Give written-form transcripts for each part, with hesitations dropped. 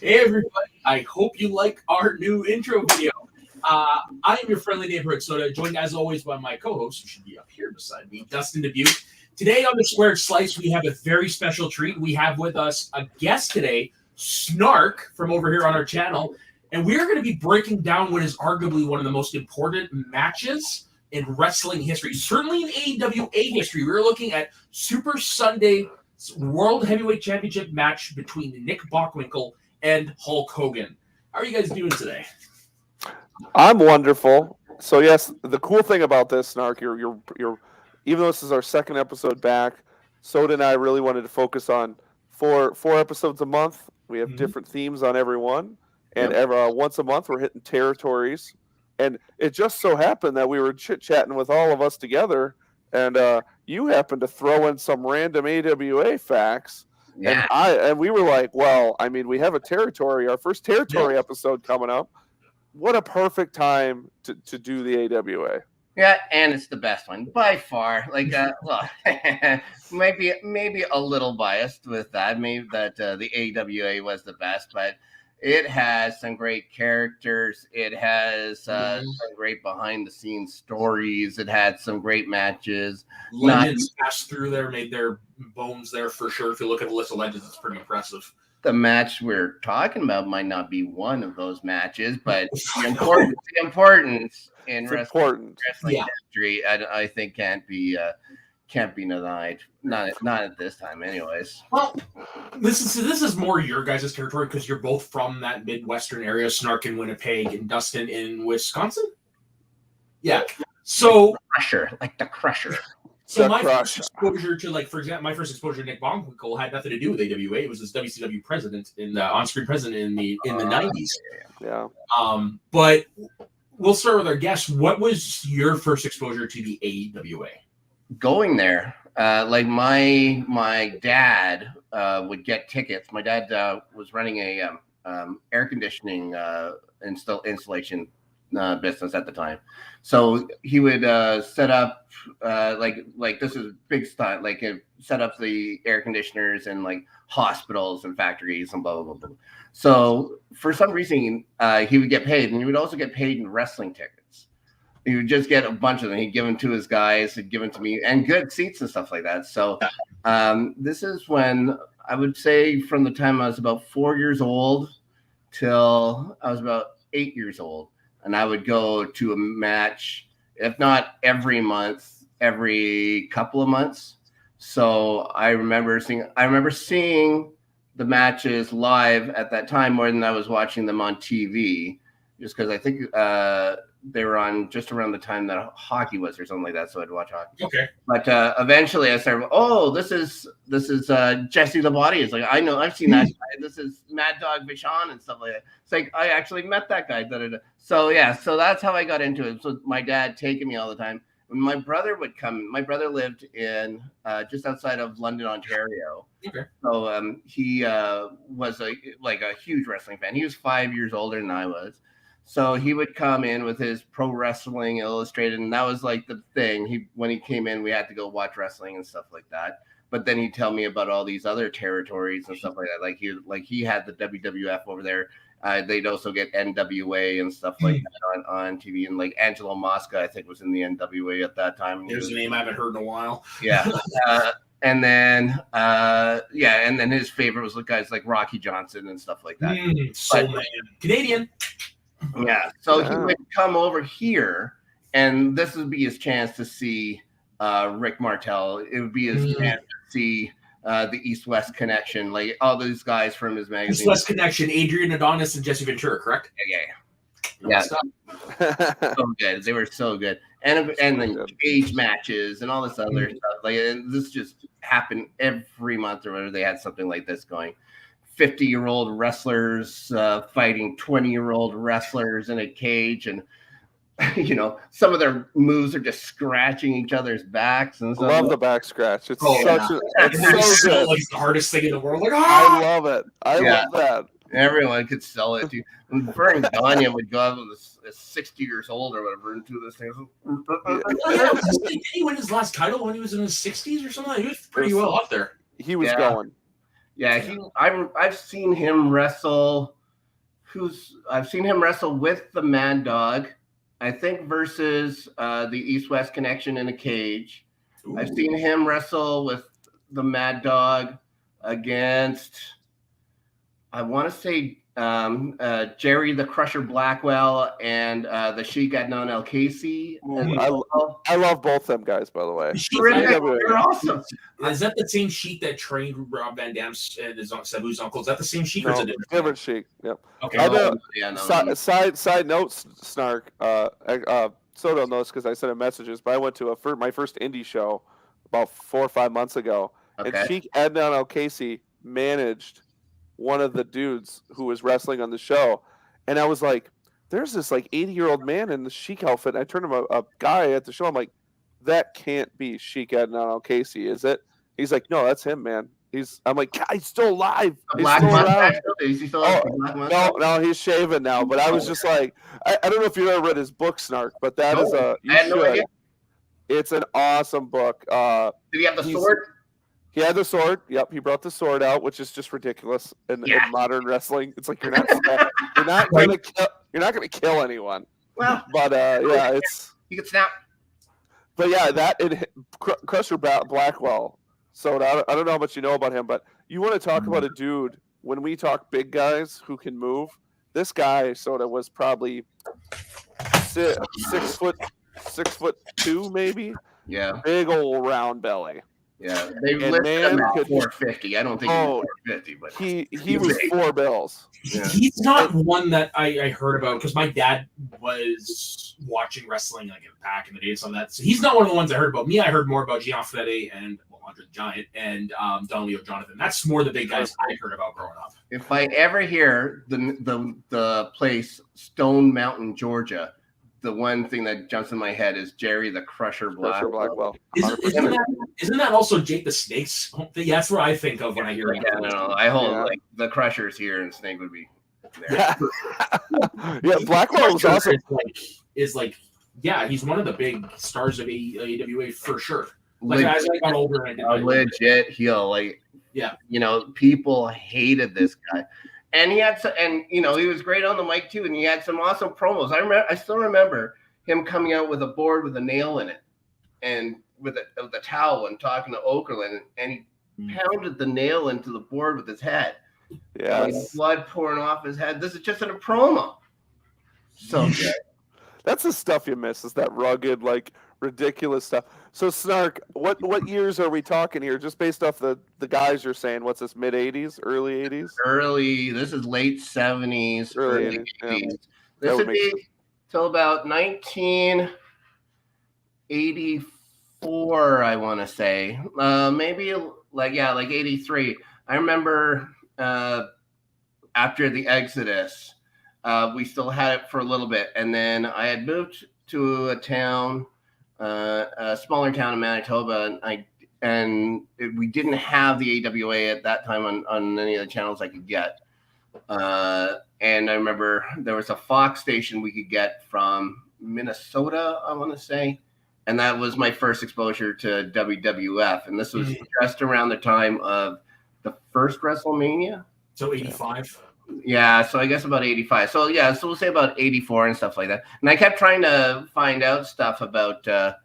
Hey everybody, I hope you like our new intro video. I am your friendly neighborhood soda, joined as always by my co-host, who should be up here beside me, Dustyn Dubuque. Today on the Squared Slice, we have a very special treat. We have with us a guest today, Snark, from over here on our channel, and we are going to be breaking down what is arguably one of the most important matches in wrestling history, certainly in AWA history. We're looking at Super Sunday World Heavyweight Championship match between Nick Bockwinkel and Hulk Hogan. How are you guys doing today? I'm wonderful. So yes, the cool thing about this, Snark, you're even though this is our second episode back, Soda and I really wanted to focus on four episodes a month. We have different themes on every one, and once a month we're hitting territories. And it just so happened that we were chit-chatting with all of us together, and you happened to throw in some random AWA facts. Yeah. And we were like, well, I mean, we have our first territory episode coming up. What a perfect time to do the AWA. Yeah, and it's the best one by far. Like, well, maybe a little biased with that. Maybe that the AWA was the best, but it has some great characters. It has some great behind-the-scenes stories. It had some great matches. Legends passed through there, made their bones there for sure. If you look at the list of legends, it's pretty impressive. The match we're talking about might not be one of those matches, but the importance in wrestling history, I think can't be denied. Not at this time, anyways. Well, this is more your guys' territory because you're both from that Midwestern area, Snark in Winnipeg and Dustyn in Wisconsin. Yeah. So like the Crusher. So my first exposure to, like, for example, my first exposure to Nick Bockwinkel had nothing to do with AWA. It was this WCW president on-screen president in the 90s. Yeah. But we'll start with our guest. What was your first exposure to the AWA? Going there, like my dad would get tickets. My dad was running a air conditioning installation business at the time, so he would set up like this is big style, like set up the air conditioners in like hospitals and factories and blah blah blah. So for some reason he would get paid, and he would also get paid in wrestling tickets. He would just get a bunch of them. He'd give them to his guys, he'd give them to me, and good seats and stuff like that. So this is when I would say from the time I was about 4 years old till I was about 8 years old. And I would go to a match, if not every month, every couple of months. So I remember seeing the matches live at that time more than I was watching them on TV, just because I think they were on just around the time that hockey was or something like that. So I'd watch hockey. Okay. But eventually I started, this is Jesse the Body. It's like, I know, I've seen that guy. This is Mad Dog Vachon and stuff like that. It's like, I actually met that guy. So yeah, so that's how I got into it. So my dad taking me all the time. When my brother would come, my brother lived in just outside of London, Ontario. Okay. So he was a huge wrestling fan. He was 5 years older than I was. So he would come in with his Pro Wrestling Illustrated, and that was like the thing. When he came in, we had to go watch wrestling and stuff like that. But then he'd tell me about all these other territories and stuff like that. Like he had the WWF over there. They'd also get NWA and stuff like that on TV. And like Angelo Mosca, I think, was in the NWA at that time. There's a name I haven't heard in a while. Yeah. And then his favorite was guys like Rocky Johnson and stuff like that. Canadian. Yeah. So he would come over here, and this would be his chance to see Rick Martel. It would be his chance to see the East-West Connection, like all those guys from his magazine. East-West Connection, Adrian Adonis and Jesse Ventura, correct? Yeah. So good. They were so good. And then cage matches and all this other stuff. Like, and this just happened every month or whatever. They had something like this going. 50-year-old wrestlers fighting 20-year-old wrestlers in a cage, and some of their moves are just scratching each other's backs and stuff. I love the back scratch. It's so good. Like the hardest thing in the world. Like, I love it. I love that. Everyone could sell it to you. And Vern Gagne would go out with 60 years old or whatever and do this thing. Did he win his last title when he was in his 60s or something? He was pretty well up there. He was going. Yeah, I've seen him wrestle. I've seen him wrestle with the Mad Dog, I think, versus the East West Connection in a cage. Ooh. I've seen him wrestle with the Mad Dog against, I want to say, Jerry the Crusher Blackwell and the Sheik Adnan El Casey. I love both them guys, by the way. They're awesome. Is that the same Sheik that trained Rob Van Dam's and Sabu's uncle? Is that the same Sheik? No, or is it different Sheik. Yep. Okay. Side note, Snark. Soto knows because I sent him messages. But I went to my first indie show about 4 or 5 months ago, and Sheik Adnan El Casey managed one of the dudes who was wrestling on the show, and I was like, there's this like 80-year-old man in the Sheik outfit, and I turned him a guy at the show. I'm like, that can't be Sheik Adnan El Casey, is it? He's like, no, that's him, man. I'm like, God, he's still alive. He's still around. Is he still black mustache? No, he's shaven now, but I was just like, I don't know if you've ever read his book, Snark, but that is I had no idea. It's an awesome book. Did he have the sword? He had the sword. Yep, he brought the sword out, which is just ridiculous in modern wrestling. It's like you're not gonna kill anyone. Well, but he could snap. But yeah, Crusher Blackwell. So I don't know how much you know about him, but you want to talk about a dude. When we talk big guys who can move, this guy Soda was probably 6'2" maybe. Yeah, big old round belly. Yeah, they listed him at 450. I don't think he was 450, but he was $4 bills. Yeah. He's not one that I heard about because my dad was watching wrestling like back in the days on that. So he's not one of the ones I heard about. I heard more about Gian Fede and Andre the Giant and Don Leo Jonathan. That's more the big guys I heard about growing up. If I ever hear the place Stone Mountain, Georgia, the one thing that jumps in my head is Jerry the Crusher Blackwell. Isn't that also Jake the Snake's? Yeah, that's what I think of when I hear it. Yeah, no, I hold like the Crusher's here and Snake would be there. Yeah, Blackwell was awesome. He's one of the big stars of AWA for sure. Like as I got older, legit heel. People hated this guy. And he had he was great on the mic too, and he had some awesome promos. I still remember him coming out with a board with a nail in it, and with a towel, and talking to Okerlund, and he pounded the nail into the board with his head. Yeah, like blood pouring off his head. This is just in a promo. So good. That's the stuff you miss. Is that rugged, like ridiculous stuff. So Snark, what years are we talking here? Just based off the guys you're saying, what's this, mid 80s, early 80s? This is late 70s, early 80s. Yeah. This would be till about 1984, I want to say. Maybe like 83. I remember after the Exodus, we still had it for a little bit, and then I had moved to a town, a smaller town in Manitoba, and we didn't have the AWA at that time on any of the channels I could get. And I remember there was a Fox station we could get from Minnesota, I want to say, and that was my first exposure to WWF. And this was just around the time of the first WrestleMania. So 85. Yeah, so I guess about 85. So we'll say about 84 and stuff like that. And I kept trying to find out stuff about the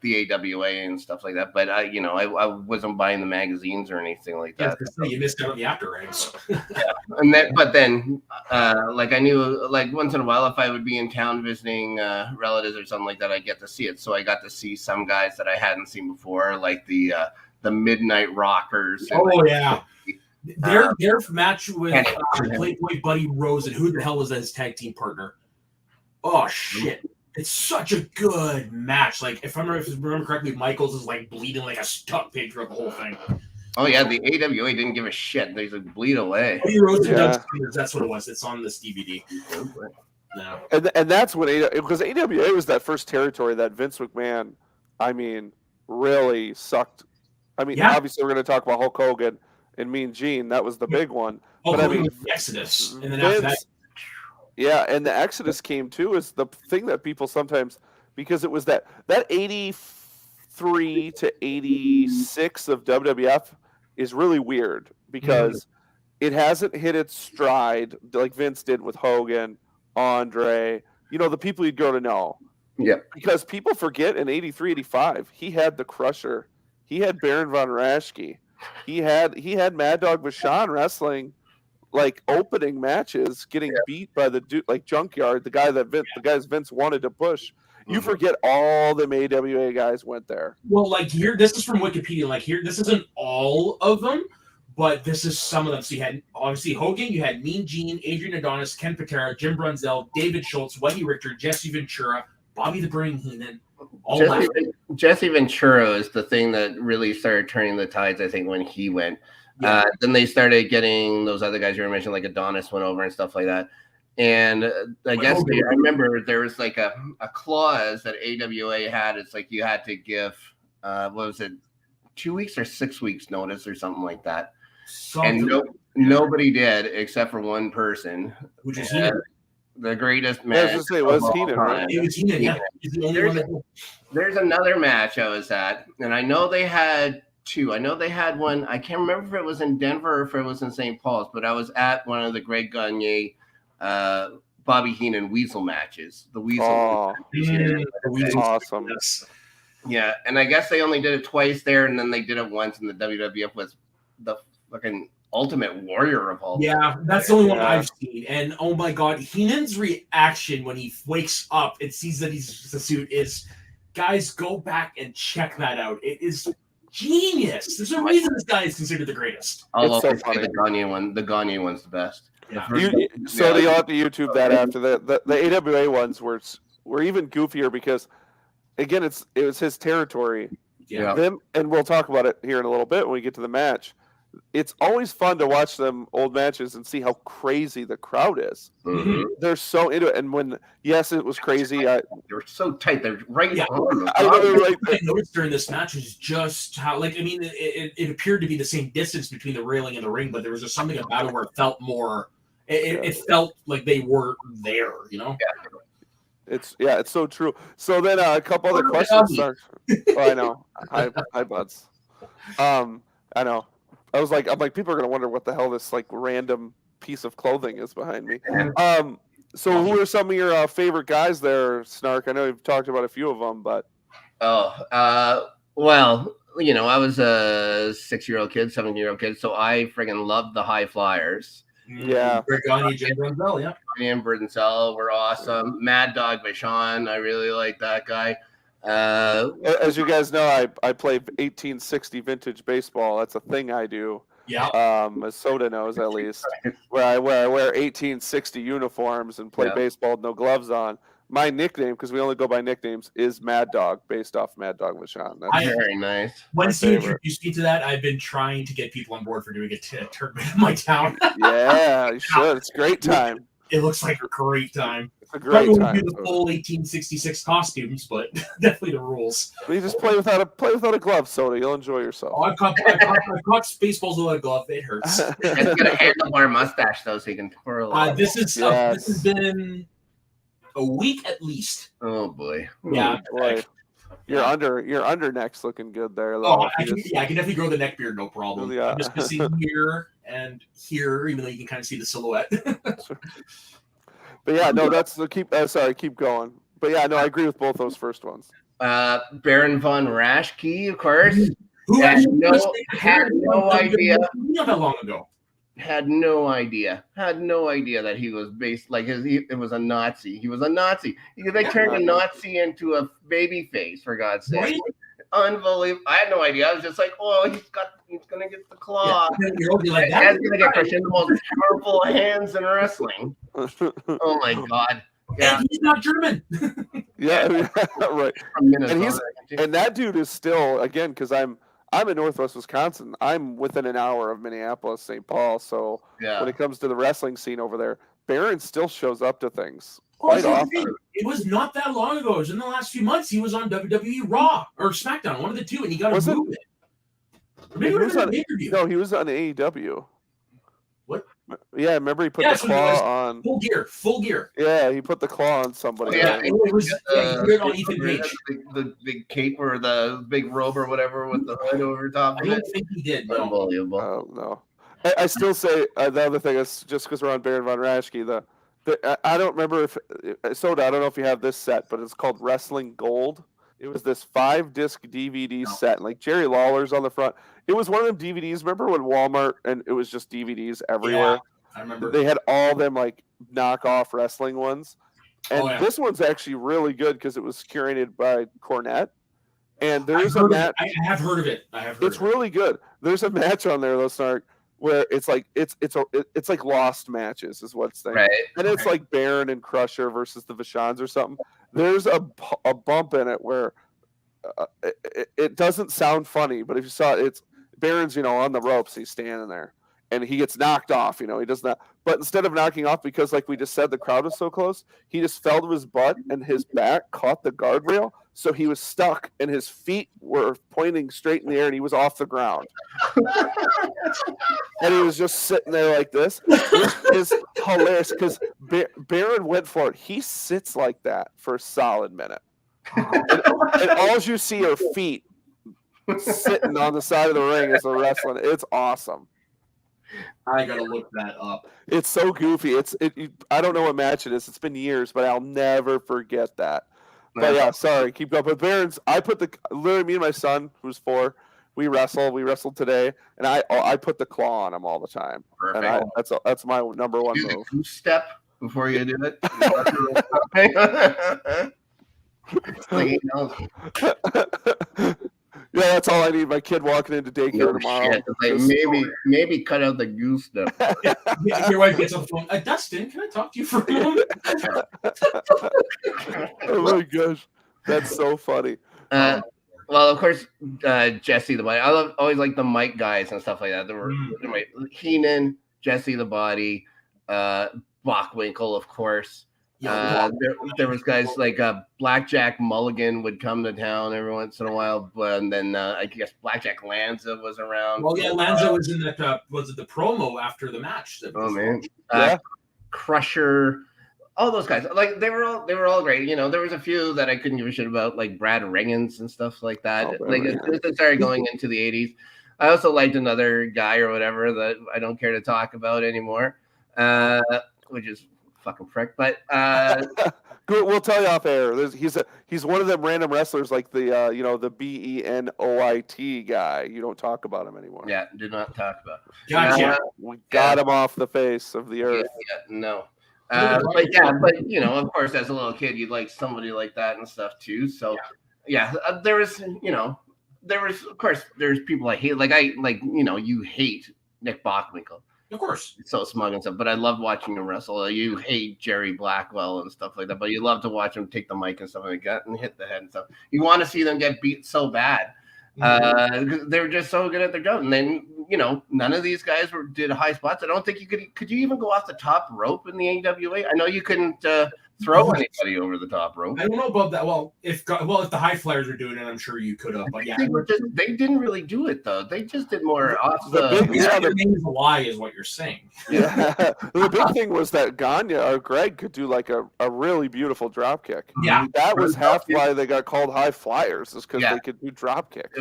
AWA and stuff like that, but I wasn't buying the magazines or anything like that. Yeah, you missed out on the after eggs. Yeah, but then I knew like once in a while if I would be in town visiting relatives or something like that, I'd get to see it. So I got to see some guys that I hadn't seen before, like the Midnight Rockers. And, Their match with Playboy Buddy Rose, and who the hell was his tag team partner? Oh shit! It's such a good match. Like if I remember correctly, Michaels is like bleeding like a stuck pig throughout the whole thing. Oh yeah, the AWA didn't give a shit. They like bleed away. Buddy Rose and Doug Sanders, that's what it was. It's on this DVD. No. And that's when because AWA was that first territory that Vince McMahon, really sucked. Obviously we're going to talk about Hulk Hogan and Mean Gene. That was the big one. But the Exodus, and then after that. Yeah, and the Exodus came too is the thing that people sometimes, because it was that 83 to 86 of WWF is really weird because it hasn't hit its stride like Vince did with Hogan, Andre, the people you'd go to know. Yeah. Because people forget in 83, 85, he had the Crusher. He had Baron von Raschke. He had Mad Dog Vachon wrestling like opening matches, getting beat by the dude like Junkyard, the guys Vince wanted to push. You forget all the AWA guys went there. Well, like here, this is from Wikipedia. Like here, this isn't all of them, but this is some of them. So you had obviously Hogan, you had Mean Gene, Adrian Adonis, Ken Patera, Jim Brunzell, David Schultz, Whitey Richter, Jesse Ventura, Bobby the Brain Heenan. Jesse Ventura is the thing that really started turning the tides, I think, when he went. Yeah. Then they started getting those other guys you were mentioning, like Adonis went over and stuff like that. And I guess I remember there was like a clause that AWA had. It's like you had to give, what was it, 2 weeks or 6 weeks notice or something like that. And nobody did except for one person. Which is the greatest match. I was going to say, was Heenan, right? It was Heenan, yeah. There's another match I was at, and I know they had two. I know they had one. I can't remember if it was in Denver or if it was in St. Paul's, but I was at one of the Greg Gagne, Bobby Heenan Weasel matches. The Weasel. Weasel. Awesome. Yeah, and I guess they only did it twice there, and then they did it once in the WWF with the fucking Ultimate Warrior of all. Yeah, that's the only one I've seen. And oh my God, Heenan's reaction when he wakes up and sees that he's just a suit is, guys, go back and check that out. It is genius. There's a reason this guy is considered the greatest. I'll always say the Gagne one. The Gagne one's the best. Yeah. You'll have to YouTube that after the AWA ones were even goofier because, again, it was his territory. Yeah. Them, and we'll talk about it here in a little bit when we get to the match. It's always fun to watch them old matches and see how crazy the crowd is. Mm-hmm. They're so into it. And when, yes, it was crazy. They were so tight. They're right. Yeah. I noticed during this match was just how, like, I mean, it appeared to be the same distance between the railing and the ring, but there was just something about it where it felt more, it felt like they were there, Yeah. It's so true. So then a couple other questions. I know. Hi, buds. I know. I'm like, people are gonna wonder what the hell this like random piece of clothing is behind me. So who are some of your favorite guys there, Snark? I know you've talked about a few of them, but well, I was a 6-year-old kid, 7-year-old kid, so I friggin' loved the High Flyers. Yeah, Gagne, Jim Brunzell, yeah. Gagne and Brunzell were awesome. Mad Dog Vachon, I really like that guy. As you guys know, I play 1860 vintage baseball. That's a thing I do. Yeah. As Soda knows at least, where I wear 1860 uniforms and play baseball with no gloves on. My nickname, because we only go by nicknames, is Mad Dog, based off Mad Dog Vachon. That's very nice. Once you introduced me to that, I've been trying to get people on board for doing a tournament in my town. Yeah, you should. It's a great time. It looks like a great time. It's a great time. Do the full 1866 costumes, but definitely the rules. But you just play without a glove, Soda. You'll enjoy yourself. Oh, I've caught baseballs without a glove. It hurts. It's got a handlebar mustache though, so you can twirl. This has been a week at least. Oh boy. Yeah. Boy. Your under neck's looking good there. Though. Oh, I can definitely grow the neck beard, no problem. Yeah. I'm just missing here and here, even though you can kind of see the silhouette. But yeah, no, that's the keep. Keep going. But yeah, no, I agree with both those first ones. Baron von Raschke, of course. Who had no idea. Not that long ago. Had no idea that he was based like it was a Nazi. He was a Nazi. They turned a Nazi into a baby face, for God's sake. Right? Unbelievable. I had no idea. I was just like, oh, he's gonna get the claw. Yeah. Like, that's gonna get crushed in the most powerful hands in wrestling. Oh my God. Yeah. And he's not German. Yeah, right. From Minnesota, and that dude is still, again, because I'm in Northwest Wisconsin. I'm within an hour of Minneapolis, St. Paul. So when it comes to the wrestling scene over there, Baron still shows up to things quite often. It was not that long ago. It was in the last few months. He was on WWE Raw or SmackDown, one of the two, and he got a move it. Maybe it was on an interview. No, he was on AEW. What? Yeah, remember he put the claw on. Full gear. Yeah, he put the claw on somebody. Yeah, It was he did it on Ethan Page. The big cape or the big robe or whatever with the hood over top of it. I don't think he did. No. Unbelievable. Oh no. I still say the other thing is just because we're on Baron von Raschke, I don't remember if Soda. I don't know if you have this set, but it's called Wrestling Gold. It was this 5-disc DVD set, like Jerry Lawler's on the front. It was one of them DVDs. Remember when Walmart and it was just DVDs everywhere? Yeah, I remember. They had all them like knockoff wrestling ones, and this one's actually really good because it was curated by Cornette. And there's a match. I have heard of it. It's really good. There's a match on there, though, Snark, where it's like it's like lost matches is what's there, right? And it's like Baron and Crusher versus the Vachons or something. There's a bump in it where it doesn't sound funny, but if you saw it, it's Baron's on the ropes, he's standing there, and he gets knocked off. He does not. But instead of knocking off, because like we just said, the crowd was so close, he just fell to his butt, and his back caught the guardrail. So he was stuck, and his feet were pointing straight in the air, and he was off the ground. And he was just sitting there like this, which is hilarious because Baron went for it. He sits like that for a solid minute. And all you see are feet sitting on the side of the ring as they're wrestling. It's awesome. I gotta look that up. It's so goofy. I don't know what match it is. It's been years, but I'll never forget that. But yeah, sorry, keep going. But Baron's, literally me and my son, who's 4, we wrestled today, and I put the claw on him all the time. Perfect. And that's my number one do move. The goose step before you do it. Yeah, that's all I need. My kid walking into daycare tomorrow. Like maybe cut out the goose step. Your wife gets on the phone. Dustyn, can I talk to you for a moment? Oh my gosh, that's so funny. Well, of course, Jesse the Body. I always like the mic guys and stuff like that. There were Heenan, Jesse the Body, Bockwinkel, of course. There was guys like Blackjack Mulligan would come to town every once in a while, and then I guess Blackjack Lanza was around. Well, yeah, Lanza was in that. Was it the promo after the match? Oh man, Crusher, all those guys. Like they were all great. There was a few that I couldn't give a shit about, like Brad Riggins and stuff like that. It started going into the 80s. I also liked another guy or whatever that I don't care to talk about anymore, which is fucking prick, but good. We'll tell you off air. He's one of them random wrestlers, like the the Benoit guy. You don't talk about him anymore. Yeah, do not talk about him. Gotcha. We got him off the face of the earth. No. But of course, as a little kid, you'd like somebody like that and stuff too. So there was of course there's people I hate. You hate Nick Bockwinkel. Of course. It's so smug and stuff, but I love watching him wrestle. You hate Jerry Blackwell and stuff like that, but you love to watch him take the mic and stuff like that and hit the head and stuff. You want to see them get beat so bad. Because they were just so good at their job. And then, none of these guys did high spots. I don't think you could you even go off the top rope in the AWA? I know you couldn't throw anybody over the top rope. I don't know about that. Well, if the high flyers are doing it, I'm sure you could have. But yeah, they didn't really do it though. They just did more off the name is a lie, is what you're saying. Yeah, the big thing was that Gagne or Greg could do like a really beautiful drop kick. Yeah, that was half why they got called high flyers, is because they could do drop kicks.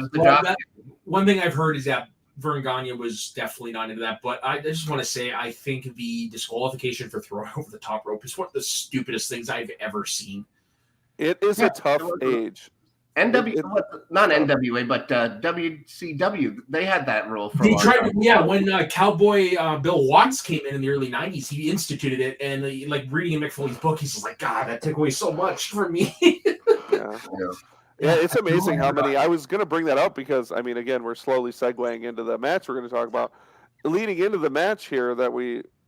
One thing I've heard is that Vern Gagne was definitely not into that, but I just want to say I think the disqualification for throwing over the top rope is one of the stupidest things I've ever seen. It is a tough age. Not NWA, but WCW. They had that rule for a long time. Yeah, when Cowboy Bill Watts came in the early 90s, he instituted it, and reading in Mick Foley's book, he's just like, God, that took away so much from me. Yeah, it's amazing how many. I was going to bring that up because, again, we're slowly segueing into the match we're going to talk about. Leading into the match here,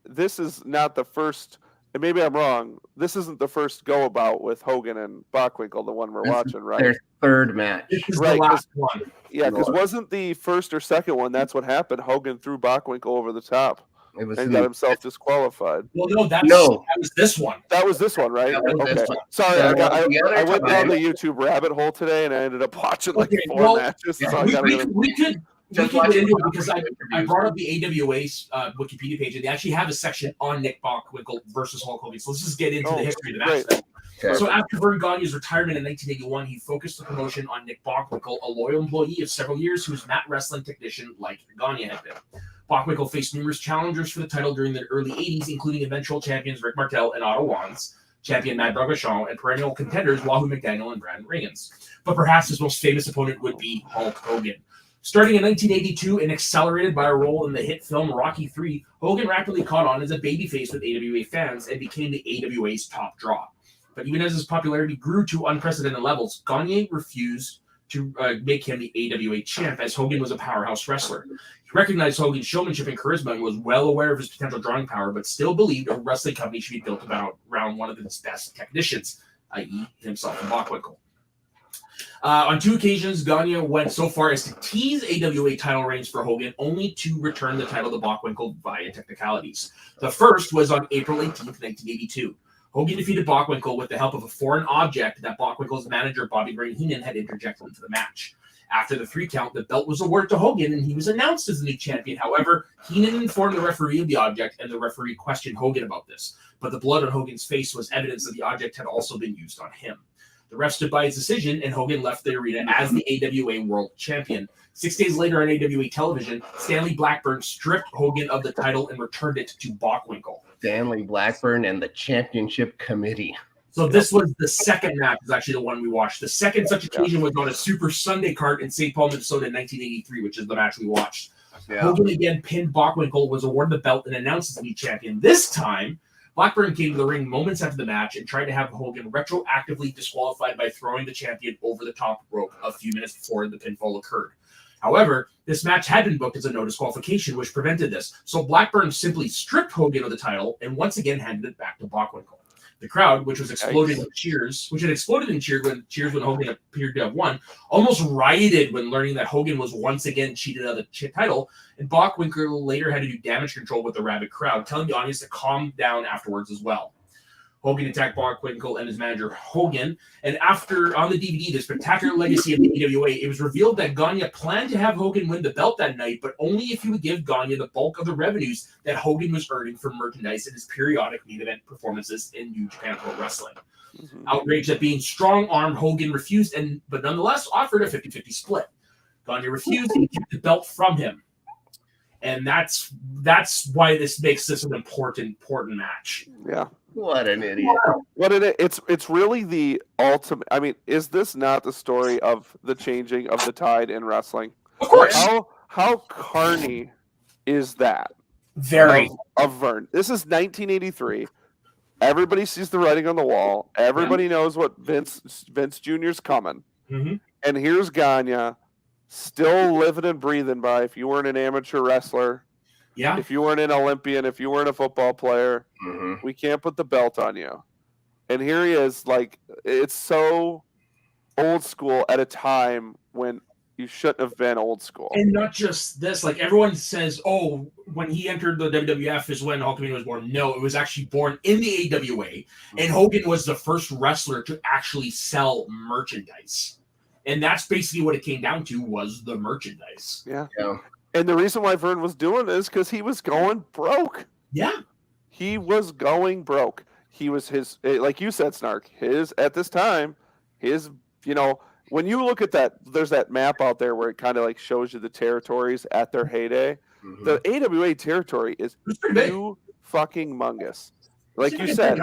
this is not the first, and maybe I'm wrong, this isn't the first go about with Hogan and Bockwinkel, the one we're watching, right? Their third match. This is the last one. Yeah, because wasn't the first or second one, that's what happened. Whogan threw Bockwinkel over the top. And got himself disqualified. Well, that was this one. That was this one, right? This one. Sorry, I went down the YouTube rabbit hole today, and I ended up watching 4 matches. Yeah, so we could we can get into it because I brought up the AWA's Wikipedia page, and they actually have a section on Nick Bockwinkel versus Hulk Hogan. So let's just get into the history of the match. Okay. So after Vern Gagne's retirement in 1981, he focused the promotion on Nick Bockwinkel, a loyal employee of several years who was mat wrestling technician like Gagne had been. Bockwinkel faced numerous challengers for the title during the early 80s, including eventual champions Rick Martel and Otto Wanz, champion Mad Dog Vachon, and perennial contenders Wahoo McDaniel and Brad Reagans. But perhaps his most famous opponent would be Hulk Hogan. Starting in 1982 and accelerated by a role in the hit film Rocky III, Hogan rapidly caught on as a babyface with AWA fans and became the AWA's top draw. But even as his popularity grew to unprecedented levels, Gagne refused to make him the AWA champ, as Hogan was a powerhouse wrestler. He recognized Hogan's showmanship and charisma and was well aware of his potential drawing power, but still believed a wrestling company should be built around one of its best technicians, i.e. himself and Bockwinkel. On 2 occasions, Gagne went so far as to tease AWA title reigns for Hogan, only to return the title to Bockwinkel via technicalities. The first was on April 18th, 1982. Hogan defeated Bockwinkel with the help of a foreign object that Bockwinkel's manager, Bobby Brain Heenan, had interjected into the match. After the 3 count, the belt was awarded to Hogan, and he was announced as the new champion. However, Heenan informed the referee of the object, and the referee questioned Hogan about this. But the blood on Hogan's face was evidence that the object had also been used on him. The ref stood by his decision, and Hogan left the arena as the AWA World Champion. 6 days later on AWA television, Stanley Blackburn stripped Hogan of the title and returned it to Bockwinkel. Stanley Blackburn and the Championship Committee. So this was the second match, is actually the one we watched. The second such occasion was on a Super Sunday card in St. Paul, Minnesota in 1983, which is the match we watched. Yeah. Hogan again pinned Bockwinkel, was awarded the belt, and announced as the new champion. This time, Blackburn came to the ring moments after the match and tried to have Hogan retroactively disqualified by throwing the champion over the top rope a few minutes before the pinfall occurred. However, this match had been booked as a no disqualification, which prevented this. So Blackburn simply stripped Hogan of the title and once again handed it back to Bockwinkel. The crowd, which was exploded in cheers, when Hogan appeared to have won, almost rioted when learning that Hogan was once again cheated out of the title, and Bockwinkel later had to do damage control with the rabid crowd, telling the audience to calm down afterwards as well. Hogan attacked Bockwinkel and his manager Hogan, and after on the DVD, The Spectacular Legacy of the AWA, it was revealed that Gagne planned to have Hogan win the belt that night, but only if he would give Gagne the bulk of the revenues that Hogan was earning from merchandise in his periodic main event performances in New Japan Pro Wrestling. Mm-hmm. Outraged at being strong-armed, Hogan refused, but nonetheless offered a 50-50 split. Gagne refused and he kept the belt from him. And that's why this makes this an important match. Yeah. What an idiot. It's really the ultimate. I mean, is this not the story of the changing of the tide in wrestling? Of course. How carny is that? Very. Of Vern. This is 1983. Everybody sees the writing on the wall. Everybody knows what Vince Jr.'s coming. Mm-hmm. And here's Gagne, still living and breathing by, if you weren't an amateur wrestler, if you weren't an Olympian, if you weren't a football player, we can't put the belt on you. And here he is, like, it's so old school at a time when you shouldn't have been old school. And not just this, like everyone says, oh, when he entered the WWF is when Hulk Hogan was born. No, it was actually born in the AWA. And Hogan was the first wrestler to actually sell merchandise. And that's basically what it came down to, was the merchandise. Yeah. And the reason why Vern was doing this because he was going broke. Yeah. He was going broke. He was his, like you said, Snark, at this time, when you look at that, there's that map out there where it kind of like shows you the territories at their heyday. Mm-hmm. The AWA territory is fucking mungus. Like you said,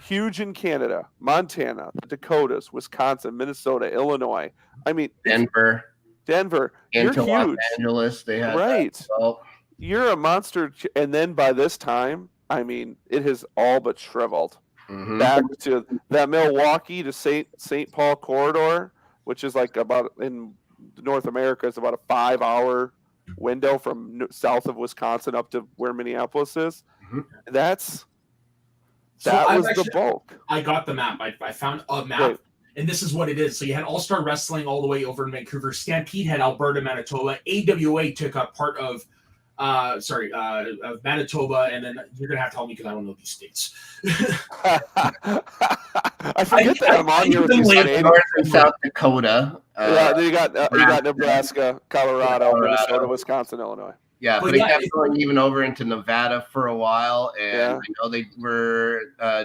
huge in Canada, Montana, the Dakotas, Wisconsin, Minnesota, Illinois. I mean, Denver. Into Los Angeles, they had right. You're a monster, and then by this time, I mean, it has all but shriveled. Mm-hmm. Back to that Milwaukee to St. Paul corridor, which is like about in North America, it's about a 5-hour window from south of Wisconsin up to where Minneapolis is. Mm-hmm. That was the bulk. I got the map. I found a map. Right. And this is what it is. So you had All-Star Wrestling all the way over in Vancouver. Stampede had Alberta, Manitoba. AWA took up part of Manitoba, and then you're going to have to help me because I don't know these states. I forget that I'm on here with North and South Dakota, Yeah, then you got Nebraska, Colorado, Minnesota, Wisconsin, Illinois. Yeah, but it kept going even over into Nevada for a while, and I know they were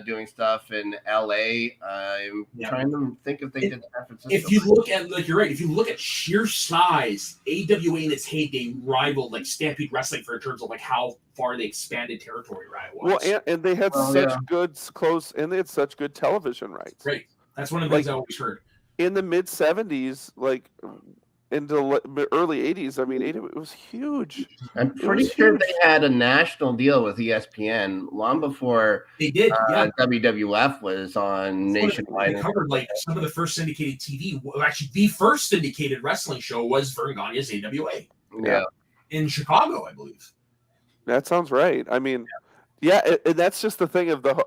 doing stuff in LA. I'm trying to think if they did San Francisco. If you look at, like, you're right. If you look at sheer size, AWA in its heyday rivaled like Stampede Wrestling in terms of like how far they expanded territory. Right. Well, and they had they had such good television rights. Right. That's one of the things I always heard. In the mid '70s, like into the early '80s, I mean, it was huge. I'm pretty sure they had a national deal with ESPN long before they did. WWF was on nationwide. They covered like some of the first syndicated TV. Actually, the first syndicated wrestling show was Vern Gagne's AWA. Yeah, in Chicago, I believe. That sounds right. I mean, and that's just the thing of the.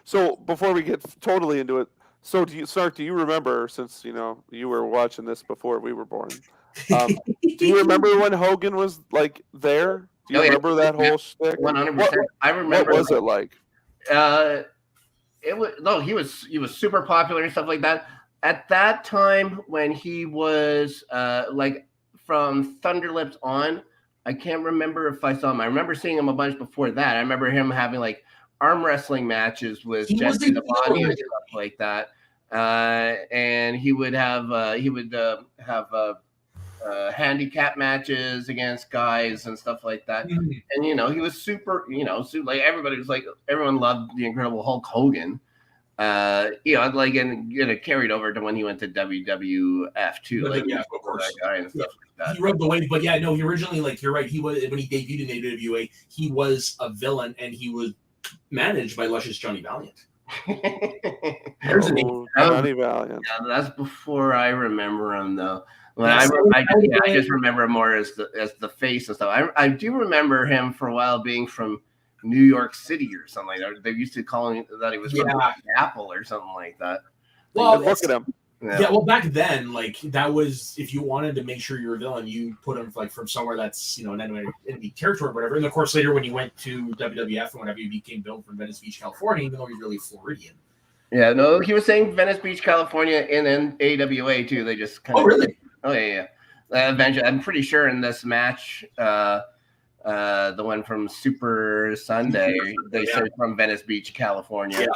So before we get totally into it. So, Snark, do you remember, since, you were watching this before we were born, do you remember when Hogan was, like, there? Do you remember that whole shtick? 100%. I remember. What was it like? He was super popular and stuff like that. At that time, when he was, from Thunderlips on, I can't remember if I saw him. I remember seeing him a bunch before that. I remember him having, like, arm wrestling matches with Jesse the Body and stuff like that. And he would have handicap matches against guys and stuff like that. Mm-hmm. And he was super, like everybody was like, everyone loved the Incredible Hulk Hogan. And it carried over to when he went to WWF too, of course, that guy and stuff like that. He rubbed the way, but he originally, like, you're right. He was, when he debuted in AWA, he was a villain, and he was managed by Luscious Johnny Valiant. There's a name. Johnny Valiant. Yeah, that's before I remember him though. I just remember him more as the face and stuff. I do remember him for a while being from New York City or something like that. They used to call him that he was from Apple or something like that. Well, look at him. Yeah, well, back then, like, that was, if you wanted to make sure you're a villain, you put him like from somewhere that's, an enemy territory or whatever. And of course, later when you went to WWF and whatever, you became billed from Venice Beach, California, even though you're really Floridian. Yeah, no, he was saying Venice Beach, California, and then AWA too. They just kind of. Oh, really? Oh yeah. Eventually, I'm pretty sure in this match, the one from Super Sunday, they said from Venice Beach, California. Yeah.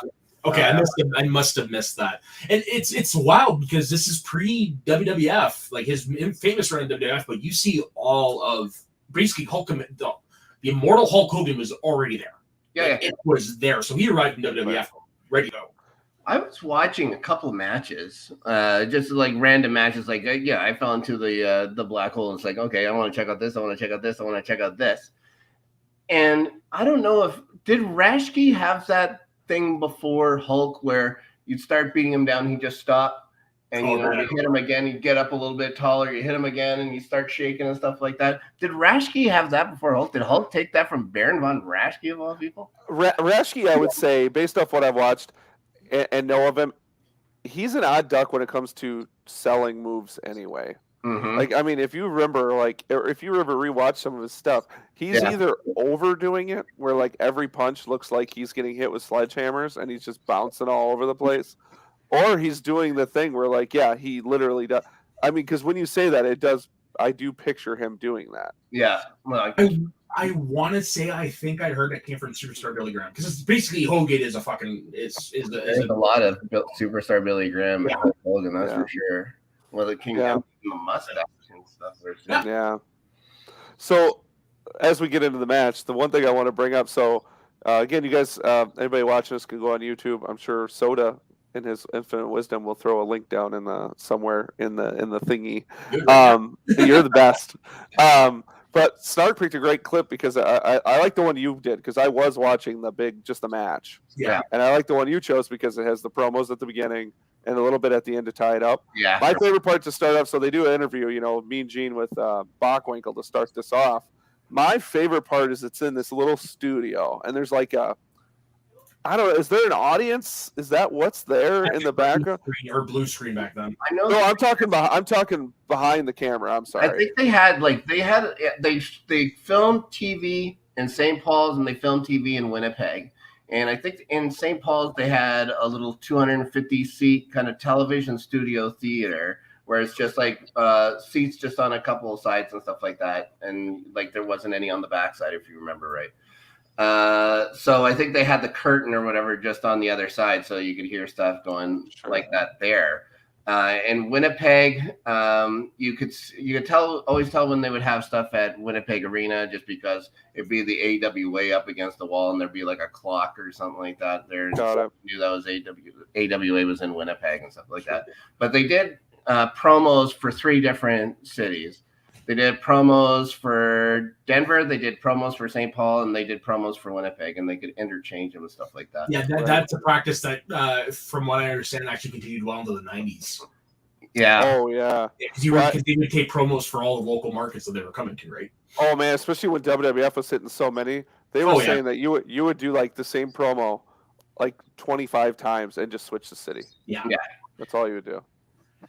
Okay, I must have missed that. And it's wild because this is pre-WWF, like his famous run in WWF, but you see all of basically Hulk Hogan, the immortal Hulk Hogan was already there. Yeah, it was there. So he arrived in WWF ready to go. I was watching a couple of matches, just like random matches. Like, I fell into the black hole. And it's like, okay, I want to check out this. I want to check out this. I want to check out this. And I don't know did Rashke have that thing before Hulk where you'd start beating him down, he'd just stop, and you hit him again, he'd get up a little bit taller, you hit him again, and you start shaking and stuff like that. Did Rashke have that before Hulk? Did Hulk take that from Baron von Raschke of all people? Rashke, I would say, based off what I've watched and know of him, he's an odd duck when it comes to selling moves anyway. Mm-hmm. Like, I mean, if you remember, or if you ever rewatch some of his stuff, he's either overdoing it, where like every punch looks like he's getting hit with sledgehammers and he's just bouncing all over the place, or he's doing the thing where like, he literally does. I mean, because when you say that, it does. I do picture him doing that. Yeah. Well, I want to say I think I heard that came from Superstar Billy Graham, because it's basically Hogan is a fucking is a lot of Superstar Billy Graham and Hulk Hogan, that's for sure. Well, the King of the mustache and stuff. Yeah. So, as we get into the match, the one thing I want to bring up. So, again, you guys, anybody watching this can go on YouTube. I'm sure Soda, in his infinite wisdom, will throw a link down somewhere in the thingy. You're the best. But Snark picked a great clip because I like the one you did, because I was watching the match. Yeah. And I like the one you chose because it has the promos at the beginning and a little bit at the end to tie it up. Yeah. My favorite part to start off, so they do an interview, Mean Gene with Bockwinkel to start this off. My favorite part is it's in this little studio, and there's like I don't know, is there an audience? Is that what's there in the background? Blue screen back then. I know. No, I'm talking behind the camera. I'm sorry. I think they filmed TV in St. Paul's and they filmed TV in Winnipeg. And I think in St. Paul's, they had a little 250-seat kind of television studio theater where it's just like seats just on a couple of sides and stuff like that, and like there wasn't any on the backside, if you remember right. So I think they had the curtain or whatever just on the other side, so you could hear stuff going like that there. In Winnipeg, you could always tell when they would have stuff at Winnipeg Arena, just because it'd be the AWA up against the wall, and there'd be like a clock or something like that there. And Got it. You knew that was AWA was in Winnipeg and stuff like that. But they did promos for 3 different cities. They did promos for Denver, they did promos for St. Paul, and they did promos for Winnipeg, and they could interchange them and stuff like that. Yeah, that's a practice that, from what I understand, actually continued well into the 90s. Yeah. Oh, yeah. Because they would take promos for all the local markets that they were coming to, right? Oh, man, especially when WWF was hitting so many. They were saying that you would do like the same promo like 25 times and just switch the city. Yeah. That's all you would do.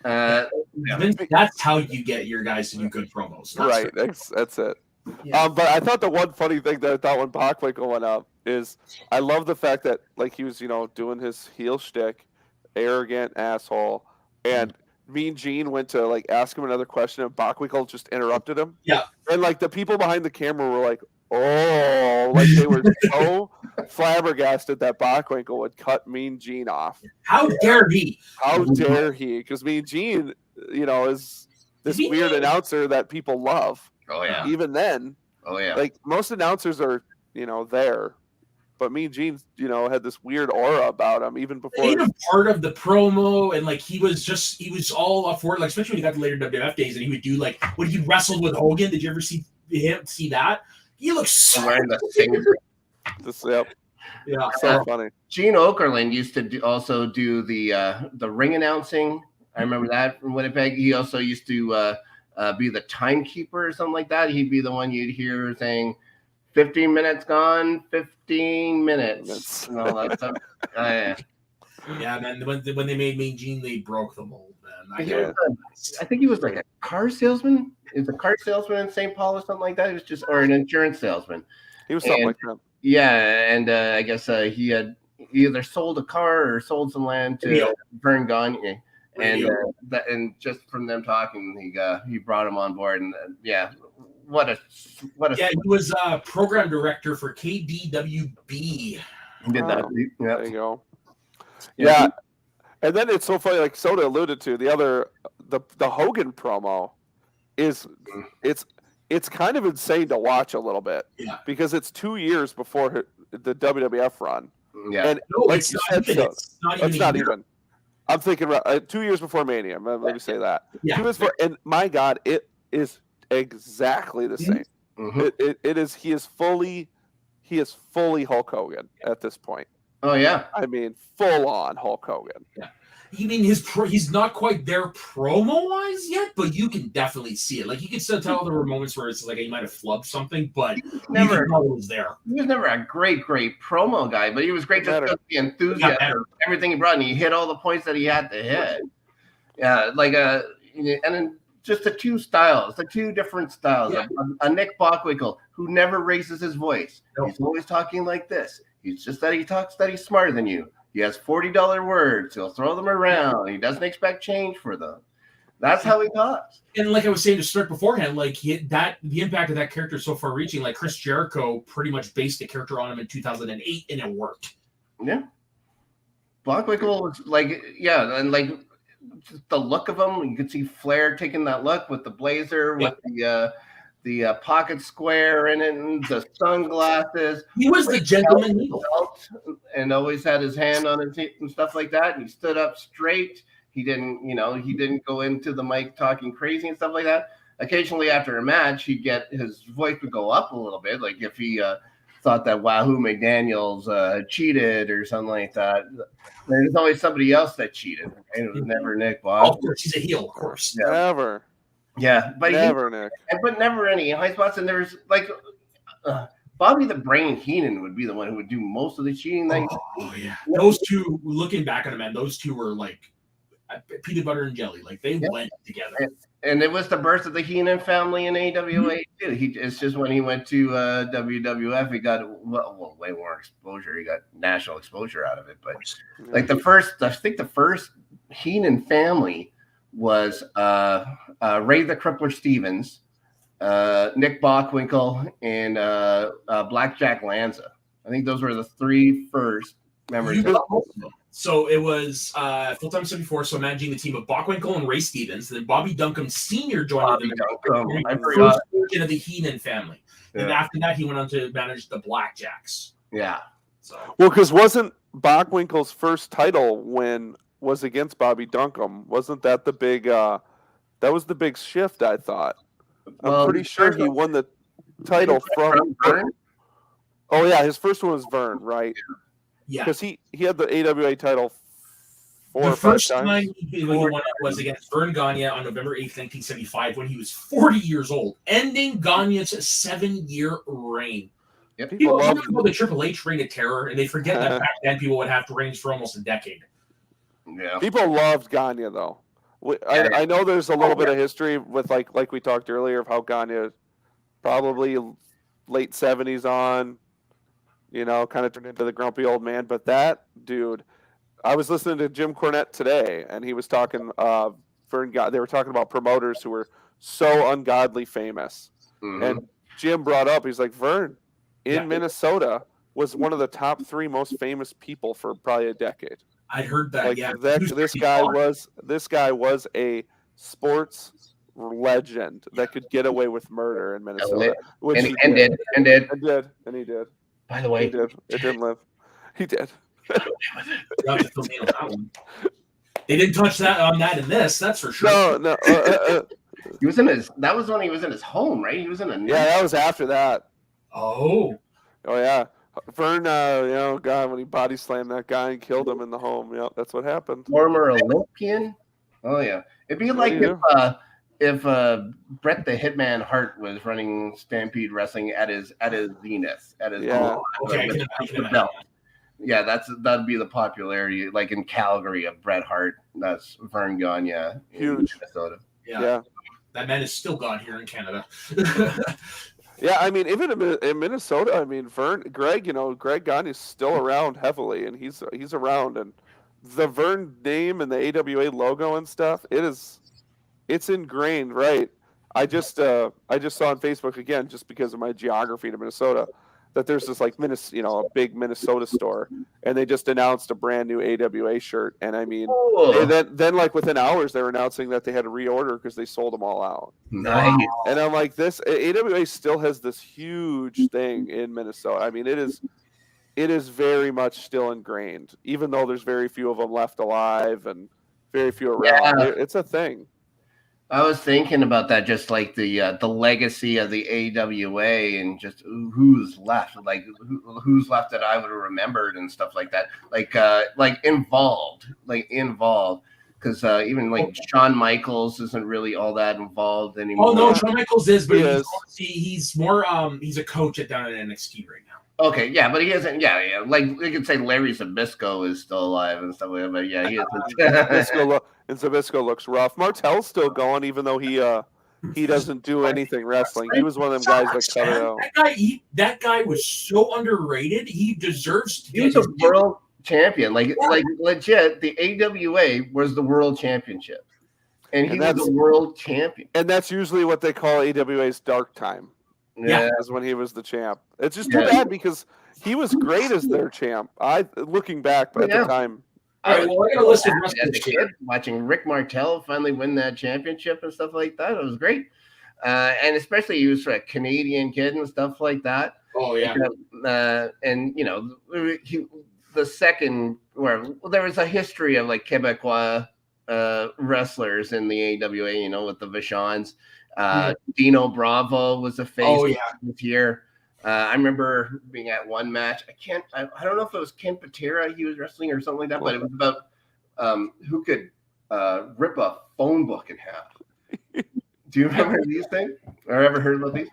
That's how you get your guys to do good promos. Right. That's it. Yeah. But I thought the one funny thing that I thought when Bockwinkel went up is I love the fact that like he was, doing his heel shtick, arrogant asshole, and Mean Gene went to like ask him another question and Bockwinkel just interrupted him. Yeah. And like the people behind the camera were like, oh, like they were so flabbergasted that Bockwinkel would cut Mean Gene off. How dare he? How dare he? Because Mean Gene, is this weird announcer that people love. Oh, yeah. Even then. Oh, yeah. Like most announcers are, there. But Mean Gene, had this weird aura about him even before. He was part of the promo, and like he was all up for it. Like especially when he got to later WWF days, and he would do like when he wrestled with Hogan. Did you ever see that? He looks so wearing the thing. Yeah, so funny. Gene Okerlund used to also do the ring announcing. I remember that from Winnipeg. He also used to be the timekeeper or something like that. He'd be the one you'd hear saying, 15 minutes gone, 15 minutes, and all that stuff. Yeah. Yeah, man. When they made Mean Gene, they broke the mold, man. I think he was like a car salesman. Is a car salesman in St. Paul or something like that? He was just, or an insurance salesman. He was something like that. Yeah, and I guess he had either sold a car or sold some land to Vern Gagne, and just from them talking, he brought him on board, and what a he was program director for KDWB. He did that. Yep. There you go. Yeah, and then it's so funny. Like Soda alluded to, the Hogan promo is it's kind of insane to watch a little bit. Yeah. Because it's 2 years before the WWF run. Yeah. And it's not even. I'm thinking 2 years before Mania. Let me say that. Yeah. 2 years before, and my God, it is exactly the same. Mm-hmm. It is. He is fully Hulk Hogan at this point. Oh yeah. I mean, full on Hulk Hogan. Yeah. You mean he's not quite there promo wise yet, but you can definitely see it. Like you can still tell there were moments where it's like he might have flubbed something, but you can tell it was there. He was never a great promo guy, but he was great just because the enthusiasm, everything he brought, and he hit all the points that he had to hit. Yeah, like and then just the two different styles. Yeah. A Nick Bockwinkel who never raises his voice. No. He's always talking like this. He's just that he talks that he's smarter than you. He has $40 words. He'll throw them around. He doesn't expect change for them. That's how he talks. And like I was saying to Snark beforehand, like the impact of that character is so far reaching. Like Chris Jericho pretty much based the character on him in 2008, and it worked. Yeah. Bockwinkel was like, and like the look of him. You could see Flair taking that look with the blazer, with the pocket square in it, and the sunglasses. He was the gentleman and always had his hand on his hip and stuff like that. And he stood up straight. He didn't go into the mic talking crazy and stuff like that. Occasionally after a match, his voice would go up a little bit, like if he thought that Wahoo McDaniels cheated or something like that. There's always somebody else that cheated. Right? It was never Nick Bob. Oh, of course, he's a heel, of course. Yeah. Never. Yeah, but Nick. But never any high spots. And there's like Bobby the Brain Heenan would be the one who would do most of the cheating. Oh yeah, those two. Looking back on them, man, those two were like peanut butter and jelly. Like they went together. And it was the birth of the Heenan family in AWA too. It's just when he went to WWF, he got way more exposure. He got national exposure out of it. But like the first Heenan family was Ray the Crippler Stevens, Nick Bockwinkel, and Blackjack Lanza. I think those were the three first members. You got both of them. So it was full-time 74, so managing the team of Bockwinkel and Ray Stevens. Then Bobby Duncombe Sr. joined the first version of the Heenan family. And after that, he went on to manage the Blackjacks. Yeah. So. Well, because wasn't Bockwinkel's first title win was against Bobby Duncombe? Wasn't that the big that was the big shift, I thought. I'm pretty sure he won the title from Vern. Oh yeah, his first one was Vern, right? Yeah. Because he had the AWA title four or the five first times. time he won it was against Vern Gagne on November 8th, 1975, when he was 40 years old, ending Gagne's 7-year reign. Yep. People talk about the Triple H reign of terror, and they forget that back then people would have reigns for almost a decade. Yeah. People loved Gagne though. I know there's a little bit of history with like we talked earlier of how Gagne probably late 70s on, kind of turned into the grumpy old man. But that dude, I was listening to Jim Cornette today, and he was talking. They were talking about promoters who were so ungodly famous, and Jim brought up. He's like, Vern in Minnesota was one of the top 3 most famous people for probably a decade. I heard that. This guy was a sports legend that could get away with murder in Minnesota, and did. By the way, he did. It didn't live. He did. They didn't touch that in this. That's for sure. No. He was in his. That was when he was in his home, right? He was in a. Yeah, that was after that. Oh yeah. Vern, God, when he body slammed that guy and killed him in the home. Yeah, that's what happened. Former Olympian. Oh yeah, it'd be like if Bret the Hitman Hart was running Stampede Wrestling at his zenith, at his belt. Yeah, that'd be the popularity, like in Calgary of Bret Hart. That's Vern Gagne, huge, Minnesota. Yeah, that man is still gone here in Canada. Yeah, I mean, even in Minnesota, I mean, Greg Gagne is still around heavily, and he's around, and the Vern name and the AWA logo and stuff, it's ingrained, right? I just saw on Facebook again, just because of my geography to Minnesota, that there's this like a big Minnesota store, and they just announced a brand new AWA shirt, and I mean, then like within hours they were announcing that they had to reorder because they sold them all out. Nice. And I'm like, this AWA still has this huge thing in Minnesota. I mean, it is very much still ingrained, even though there's very few of them left alive and very few around. Yeah. It's a thing. I was thinking about that, just like the legacy of the AWA and just who's left, like who's left that I would have remembered and stuff like that, like involved, because even like Shawn Michaels isn't really all that involved anymore. Oh no, Shawn Michaels is, but he's more he's a coach down at NXT right now. Okay, yeah, but he isn't. Yeah. Like you could say Larry Zbyszko is still alive and stuff like that, but yeah, he isn't. Zbyszko looks rough. Martel's still going, even though he doesn't do anything wrestling. He was one of them guys that cut it out. That guy was so underrated. He deserves to. He was a world champion, like legit. The AWA was the world championship, and he was the world champion. And that's usually what they call AWA's dark time. Yeah, is when he was the champ. It's just too bad because he was great as their champ. Looking back at the time. I was as a kid watching Rick Martel finally win that championship and stuff like that. It was great, and especially he was a Canadian kid and stuff like that. Oh yeah, and the second where there was a history of like Quebecois wrestlers in the AWA, with the Vachons. Dino Bravo was a face this year. I remember being at one match. I don't know if it was Ken Patera he was wrestling or something like that, but it was about who could rip a phone book in half. Do you remember these things? Or ever heard about these?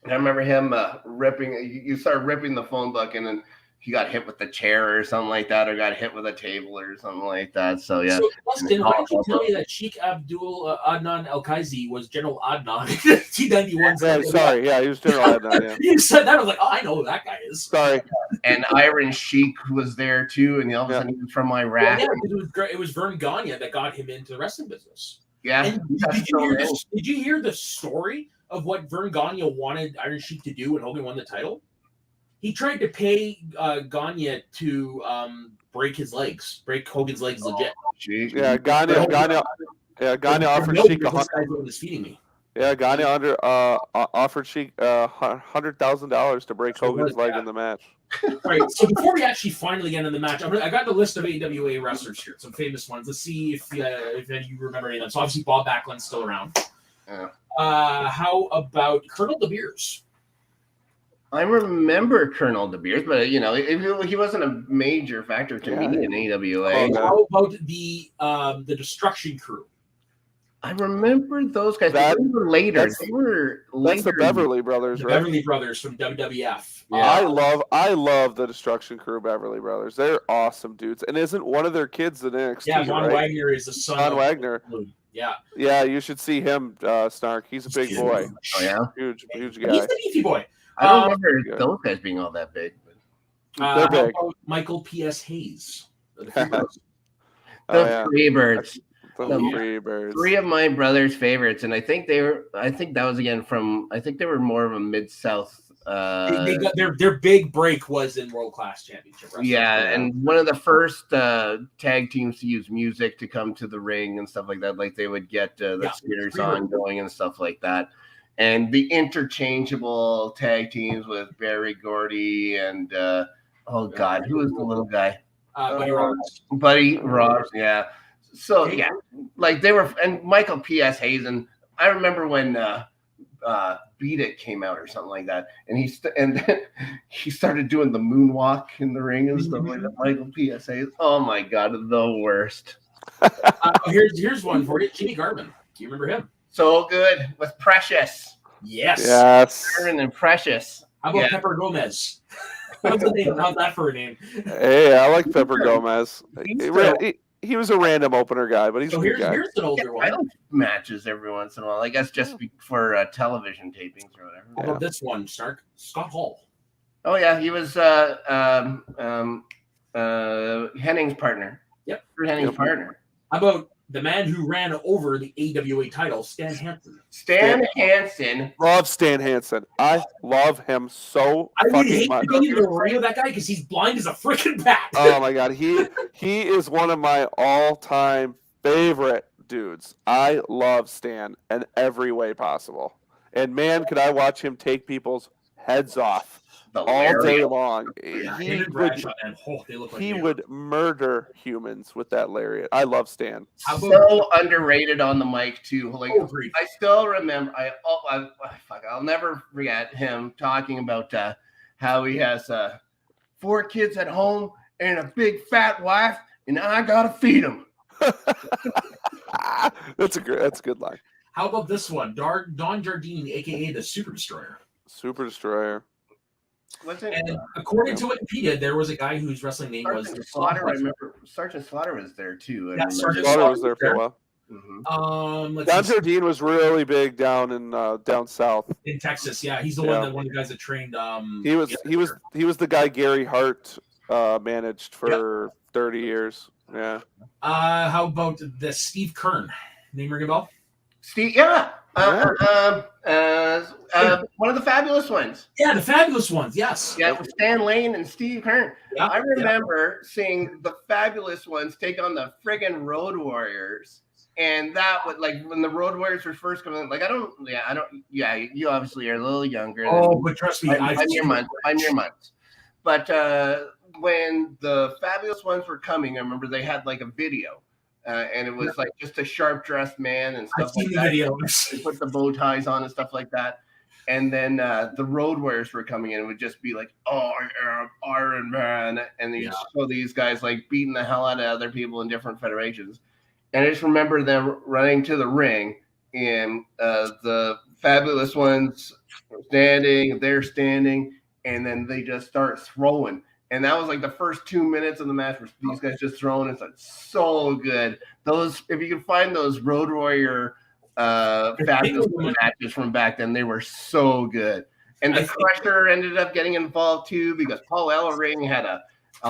I remember him ripping. You start ripping the phone book, and then he got hit with the chair or something like that, or got hit with a table or something like that. So yeah. So Dustyn, why did you tell me that Sheikh Abdul Adnan Al Kaizi was General Adnan? T91. Sorry, yeah, he was General Adnan. Yeah. You said that, I was like, oh, I know who that guy is. Sorry. And Iron Sheik was there too, and all of a sudden he was from Iraq. Well, yeah, it was Vern Gagne that got him into the wrestling business. Yeah. And did you hear the story of what Vern Gagne wanted Iron Sheik to do when Hogan won the title? He tried to pay Gagne to break Hogan's legs legit. Yeah, Gagne offered Sheik offered Sheik $100,000 to break Hogan's leg in the match. Right. So before we actually finally get in the match, I got the list of AWA wrestlers here, some famous ones. Let's see if you remember any of them. So obviously Bob Backlund's still around. Yeah. How about Colonel De Beers? I remember Colonel De Beers, but he wasn't a major factor to me in AWA. How about the Destruction Crew? I remember those guys. They were later. That's the Beverly Brothers, the right? Beverly Brothers from WWF. Yeah. I love the Destruction Crew Beverly Brothers. They're awesome dudes. And isn't one of their kids in NXT? Yeah, Von Wagner is the son. Von Wagner. Yeah. Yeah, you should see him, Snark. He's a big boy. Oh yeah, huge guy. He's a beefy boy. I don't remember those guys being all that big. They're big. Michael P.S. Hayes. The Freebirds. Freebirds. Three of my brother's favorites, and I think they were more of a Mid-South. They got their big break was in World Class Championship Wrestling. Yeah, and one of the first tag teams to use music to come to the ring and stuff like that. Like they would get the skaters on going and stuff like that. And the interchangeable tag teams with Barry Gordy and who was the little guy? Buddy Roberts, yeah. So yeah, like they were, and Michael P.S. Hayes, and I remember when Beat It came out or something like that, and he started doing the moonwalk in the ring and stuff like that. Michael P.S. Hayes, oh my god, the worst. Here's one for you, Jimmy Garvin. Do you remember him? So good with Precious. Yes. Garvin and Precious. How about Pepper Gomez? How's that for a name? Hey, I like Pepper Gomez. He was a random opener guy, but he's a good guy. Here's an older one. I like matches every once in a while. I guess just for television tapings or whatever. How about this one, Snark? Scott Hall. Oh yeah, he was Henning's partner. Yep. Henning's partner. How about the man who ran over the AWA title, Stan Hansen? Stan Hansen. Love Stan Hansen. I love him so fucking much. I would hate to go into the ring with that guy because he's blind as a freaking bat. Oh my god, he is one of my all-time favorite dudes. I love Stan in every way possible. And man, could I watch him take people's heads off all day long. He would murder humans with that lariat. I love Stan. So underrated on the mic too. Like I still remember. I'll never forget him talking about how he has 4 kids at home and a big fat wife, and I gotta feed them. That's a good line. How about this one, Don Jardine, aka the Super Destroyer? Super Destroyer. And according to Wikipedia, there was a guy whose wrestling name was Slaughter. I remember Sergeant Slaughter was there too. Yeah, Sergeant Slaughter was there for a while. Mm-hmm. Don Jardine was really big down south in Texas. Yeah, he's the one of the guys that trained. He was the guy Gary Hart managed for 30 years. Yeah. How about the Steve Kern? Name ring a bell? Steve, yeah. One of the Fabulous Ones. Yeah, the Fabulous Ones. Yes. Yeah, with Stan Lane and Steve Kern. Yeah, I remember seeing the Fabulous Ones take on the friggin' Road Warriors, and that was like when the Road Warriors were first coming. Like you obviously are a little younger. But trust me, I'm your months. But when the Fabulous Ones were coming, I remember they had like a video. And it was like just a sharp dressed man and stuff like that. They put the bow ties on and stuff like that. And then the Road Warriors were coming in. It would just be like, oh, I am Iron Man. And you show these guys like beating the hell out of other people in different federations. And I just remember them running to the ring and the Fabulous Ones they're standing, and then they just start throwing. And that was like the first 2 minutes of the match where these guys just throwing. It's like so good. Those, if you can find those Road Warrior fabulous matches from back then, they were so good. And the Crusher ended up getting involved too because Paul Ellering had a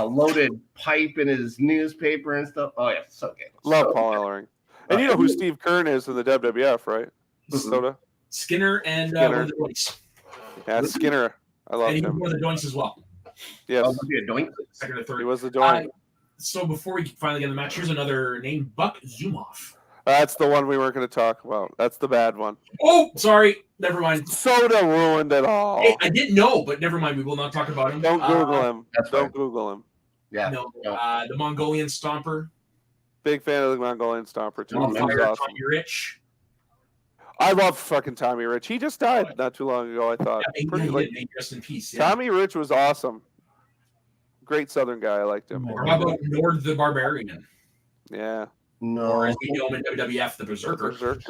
loaded pipe in his newspaper and stuff. Oh yeah, so good. Love so Paul Ellering. And you know who Steve Kern is in the WWF, right? Soda. Skinner and one of the Doinks. Yeah, Skinner. I love him. And he was one of the Doinks as well. Yes. was he a Doink? Second or third. He was the Doink. So before we finally get in the match, here's another name, Buck Zumoff. That's the one we weren't going to talk about. That's the bad one. Oh, sorry. Never mind. Soda ruined it all. Hey, I didn't know, but never mind. We will not talk about him. Don't Google him. Don't Google him. Yeah. No. The Mongolian Stomper. Big fan of the Mongolian Stomper, too. Awesome. Awesome. Tommy Rich. I love fucking Tommy Rich. He just died not too long ago, I thought. May rest in peace. Yeah. Tommy Rich was awesome. Great Southern guy. I liked him. Or how about Nord the Barbarian? Yeah. No. Or as we know him in WWF, the Berserker. That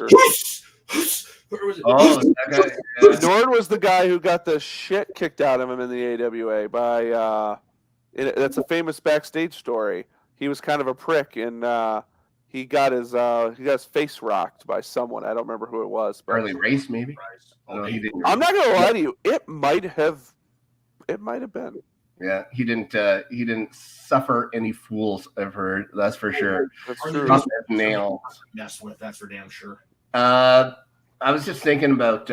guy. Yeah. Nord was the guy who got the shit kicked out of him in the AWA by that's a famous backstage story. He was kind of a prick and he got his face rocked by someone. I don't remember who it was. But Early Race, maybe. No, he didn't. I'm not gonna lie to you. It might have been. Yeah, he didn't suffer any fools. I've heard, that's for sure. That's true. Nails. Mess with, that's for damn sure. I was just thinking about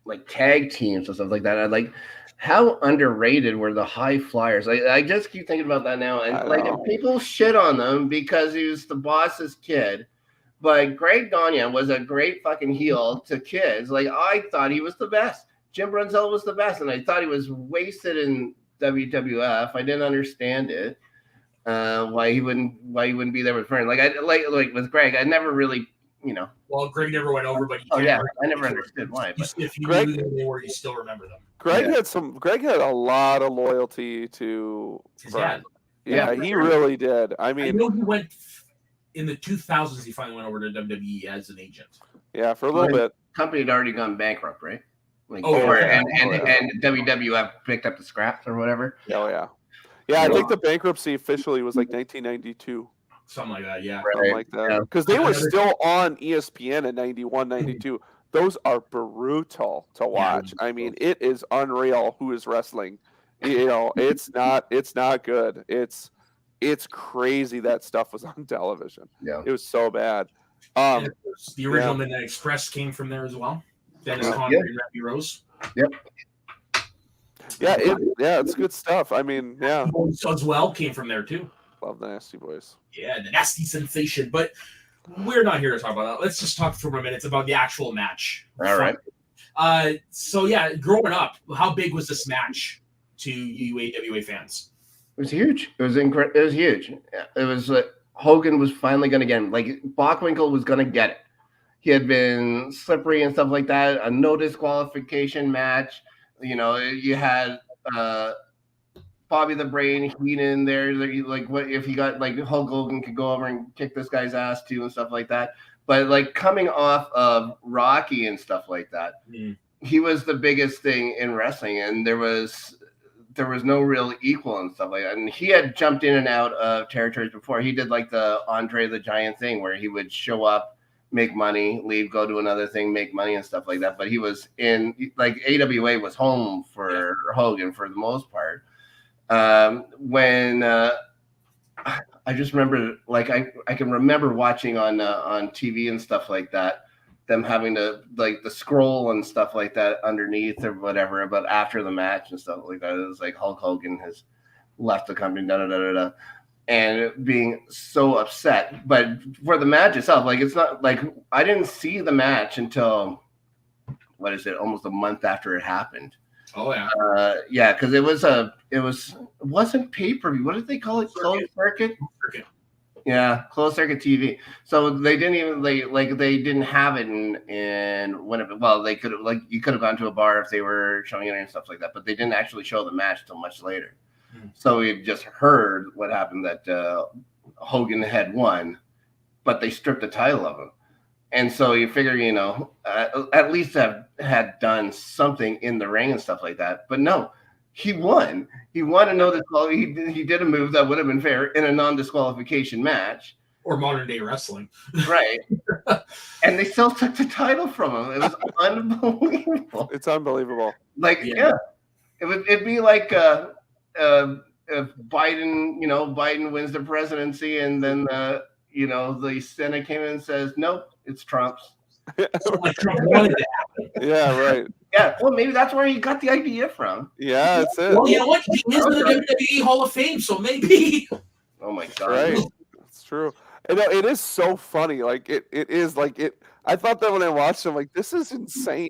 like tag teams and stuff like that. I like how underrated were the High Flyers. I just keep thinking about that now, and like people shit on them because he was the boss's kid. But Greg Gagne was a great fucking heel to kids. Like I thought he was the best. Jim Brunzell was the best, and I thought he was wasted in WWF. I didn't understand it. Why he wouldn't be there with friends. Like with Greg, I never really, Well, Greg never went over, but I never understood why. But if you Greg, knew them more, you still remember them. Greg had a lot of loyalty to His dad. Yeah, he really did. I mean, I know he went in the 2000s. He finally went over to WWE as an agent. Yeah, for a little bit. Company had already gone bankrupt, right? Like, yeah. and WWF picked up the scraps or whatever. Oh yeah, yeah. I think the bankruptcy officially was like 1992. Something like that, yeah. Something like that. Because they were still on ESPN in 91, 92. Those are brutal to watch. I mean, it is unreal who is wrestling. It's not good. It's crazy that stuff was on television. Yeah. It was so bad. And of course, the original Midnight Express came from there as well. Dennis Connery and Randy Rose. Yep. Yeah, it's good stuff. I mean, yeah. As well came from there too. Love the Nasty Boys. Yeah, the Nasty Sensation. But we're not here to talk about that. Let's just talk for a minute about the actual match. All right. So yeah, growing up, how big was this match to you AWA fans? It was huge. It was incredible. It was huge. It was Hogan was finally going to get him. Like Bockwinkel was going to get it. He had been slippery and stuff like that. A no disqualification match. You had Bobby the Brain Heenan there. Like, what if he got like Hulk Hogan could go over and kick this guy's ass too and stuff like that. But like coming off of Rocky and stuff like that, he was the biggest thing in wrestling, and there was no real equal and stuff like that. And he had jumped in and out of territories before. He did like the Andre the Giant thing where he would show up, make money, leave, go to another thing, make money and stuff like that. But he was in like AWA was home for Hogan for the most part. When I just remember, like I can remember watching on TV and stuff like that, them having to like the scroll and stuff like that underneath or whatever, but after the match and stuff like that, it was like Hulk Hogan has left the company, and being so upset. But for the match itself, like it's not like I didn't see the match until almost a month after it happened. Oh yeah. Because it wasn't pay-per-view. What did they call it? Closed circuit? Yeah, closed circuit TV. So they didn't even they didn't have it in Winnipeg. Well, they could have you could have gone to a bar if they were showing it and stuff like that, but they didn't actually show the match till much later. So we've just heard what happened that Hogan had won, but they stripped the title of him. And so you figure, at least have had done something in the ring and stuff like that. But no, he won. He won a no disqualification. He did a move that would have been fair in a non-disqualification match. Or modern day wrestling. Right. And they still took the title from him. It was unbelievable. It's unbelievable. Like, yeah. It'd be like if Biden wins the presidency and then the Senate came in and says, nope, it's Trump's. So like Trump wanted to happen. Yeah, right. Yeah, well, maybe that's where he got the idea from. Yeah, that's it. Well, you know what? He is in the WWE Hall of Fame, so maybe. Oh my God. Right. It's true. It is so funny. Like it is like it. I thought that when I watched him, like, this is insane.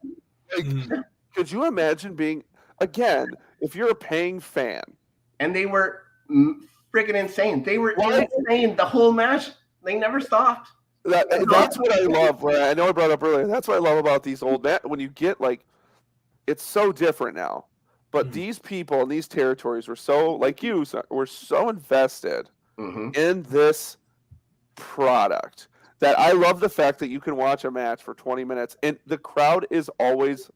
Like, could you imagine being, again, if you're a paying fan? And they were freaking insane. They were insane the whole match. They never stopped. That's what I love. I know I brought up earlier. That's what I love about these old when you get like, it's so different now. But these people in these territories were so, like you, were so invested in this product that I love the fact that you can watch a match for 20 minutes and the crowd is always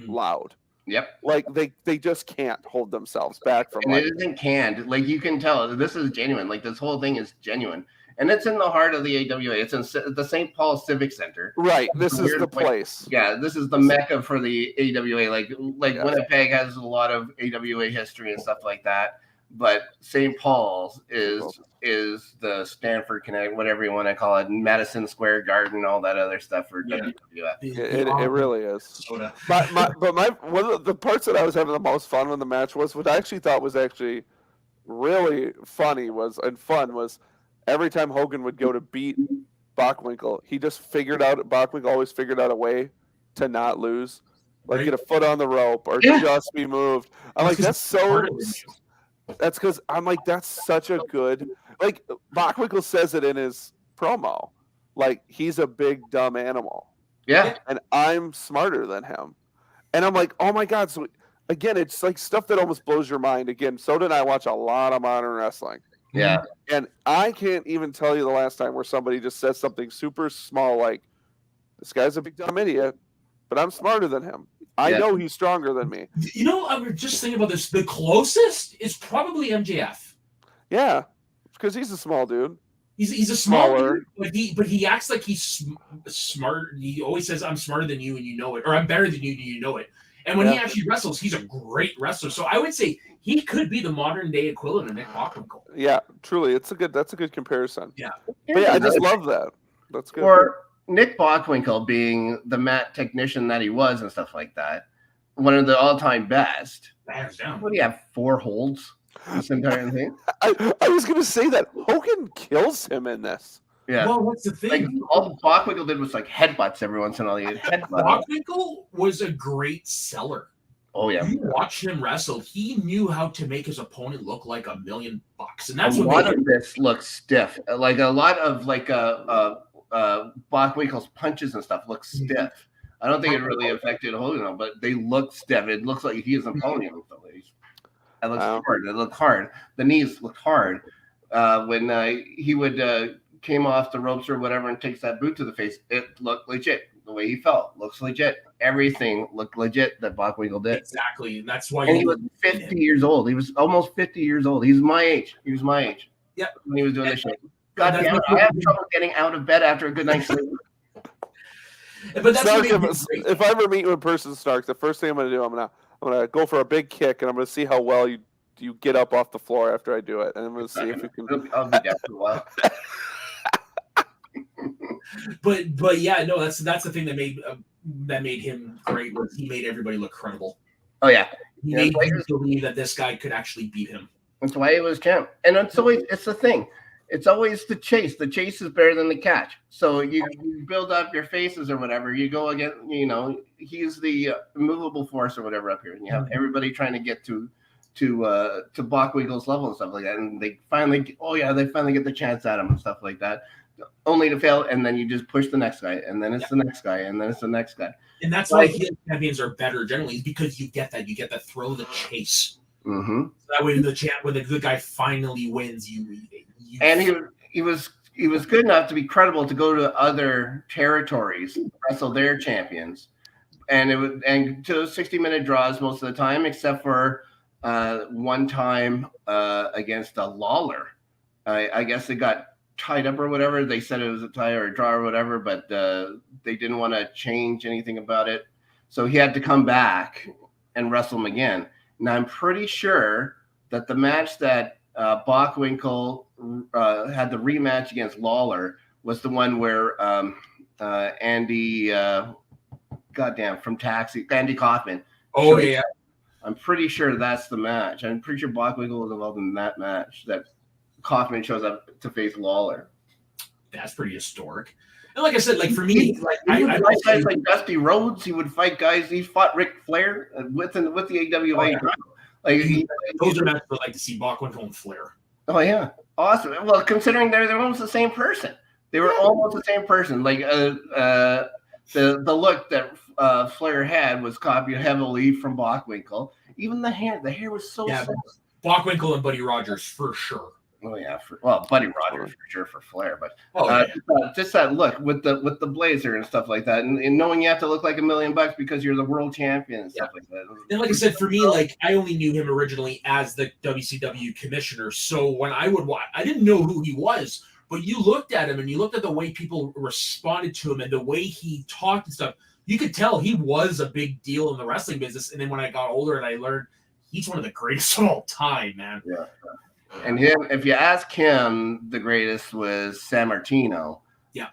loud. Yep. Like they just can't hold themselves back from it isn't canned. Like, you can tell this is genuine. Like, this whole thing is genuine. And it's in the heart of the AWA. It's in the St. Paul Civic Center. Right. This is the place. Yeah, this is the mecca for the AWA. Like Winnipeg has a lot of AWA history and stuff like that. But St. Paul's is the Stanford, Connecticut, whatever you want to call it, Madison Square Garden, all that other stuff for WWF. It really is. But one of the parts that I was having the most fun with the match was what I actually thought was actually really funny was every time Hogan would go to beat Bockwinkel, he just Bockwinkel always figured out a way to not lose, like get a foot on the rope or just be moved. I'm like, that's so. That's because I'm like, that's such a good, like, Bockwinkel says it in his promo, like, he's a big dumb animal. Yeah. And I'm smarter than him. And I'm like, oh my God. So again, it's like stuff that almost blows your mind. Again, Soda and I watch a lot of modern wrestling. Yeah. And I can't even tell you the last time where somebody just says something super small like, this guy's a big dumb idiot, but I'm smarter than him. I know he's stronger than me. You know, I was just thinking about this. The closest is probably MJF. Yeah, because he's a small dude. He's a smaller dude, but he acts like he's smart. He always says, I'm smarter than you and you know it, or I'm better than you and you know it. And when he actually wrestles, he's a great wrestler. So I would say he could be the modern day equivalent of Nick Bockwinkel. Yeah, truly. That's a good comparison. Yeah. But yeah, I just love that. That's good. Or Nick Bockwinkel being the mat technician that he was and stuff like that. One of the all-time best. Hands down. What do you have? 4 holds? This entire thing? I was going to say that Hogan kills him in this. Yeah. Well, what's the thing? Like, all Bockwinkel did was like headbutts every once in a while. Bockwinkel was a great seller. Oh yeah. You watch him wrestle. He knew how to make his opponent look like $1 million, and that's a what lot of this looks stiff. Like a lot of Bockwinkel's punches and stuff look stiff. I don't think it really affected Hogan, but they look stiff. It looks like he isn't pulling him. It looks hard. It looked hard. The knees looked hard. When he would came off the ropes or whatever and takes that boot to the face, it looked legit. The way he felt looks legit. Everything looked legit that Bockwinkel did. Exactly. That's why. And he was 50 years old. He was almost 50 years old. He's my age. He was my age. Yeah. When he was doing this shit. God damn it, I have trouble getting out of bed after a good night's sleep. But that's Snark, if I ever meet you in person, Snark, the first thing I'm going to do, I'm gonna go for a big kick, and I'm going to see how well you get up off the floor after I do it, and I'm going to see if you can. I'll be down for a while. But yeah, no, that's the thing that made him great. Was he made everybody look credible. Oh yeah, he made people believe that this guy could actually beat him. That's why he was champ, and it's the thing. It's always the chase. The chase is better than the catch. So you build up your faces or whatever. You go again. He's the immovable force or whatever up here, and you have everybody trying to get to Bockwinkel's level and stuff like that. And they finally get the chance at him and stuff like that, only to fail. And then you just push the next guy, and then it's the next guy, and then it's the next guy. And that's why heel champions are better generally, is because you get that throw the chase. Mm-hmm. So that way when the good guy finally wins, and he was good enough to be credible to go to other territories, wrestle their champions, and to 60-minute draws most of the time, except for one time against a Lawler. I guess they got tied up or whatever. They said it was a tie or a draw or whatever, but they didn't want to change anything about it. So he had to come back and wrestle him again. And I'm pretty sure that the match that Bockwinkel had the rematch against Lawler was the one where Andy, from Taxi, Andy Kaufman. Oh, yeah. I'm pretty sure that's the match. I'm pretty sure Bockwinkel was involved in that match that Kaufman shows up to face Lawler. That's pretty historic. And like I said, like for me, like I guys like Dusty Rhodes. He would fight guys. He fought Ric Flair with the AWA. Oh, yeah. Those are matches I like to see, Bockwinkel and Flair. Oh yeah, awesome. Well, considering they're almost the same person, they were almost the same person. Like the look that Flair had was copied heavily from Bockwinkel. Even the hair was so. Yeah, Bockwinkel and Buddy Rogers for sure. Oh yeah, Buddy Rogers for sure for Flair, but just that look with the blazer and stuff like that, and knowing you have to look like $1 million because you're the world champion and stuff like that. And like I said, for me, like I only knew him originally as the WCW commissioner, so when I would watch, I didn't know who he was, but you looked at him and you looked at the way people responded to him and the way he talked and stuff, you could tell he was a big deal in the wrestling business. And then when I got older and I learned he's one of the greatest of all time, man. Yeah. And him, if you ask him, the greatest was Sammartino. Yeah.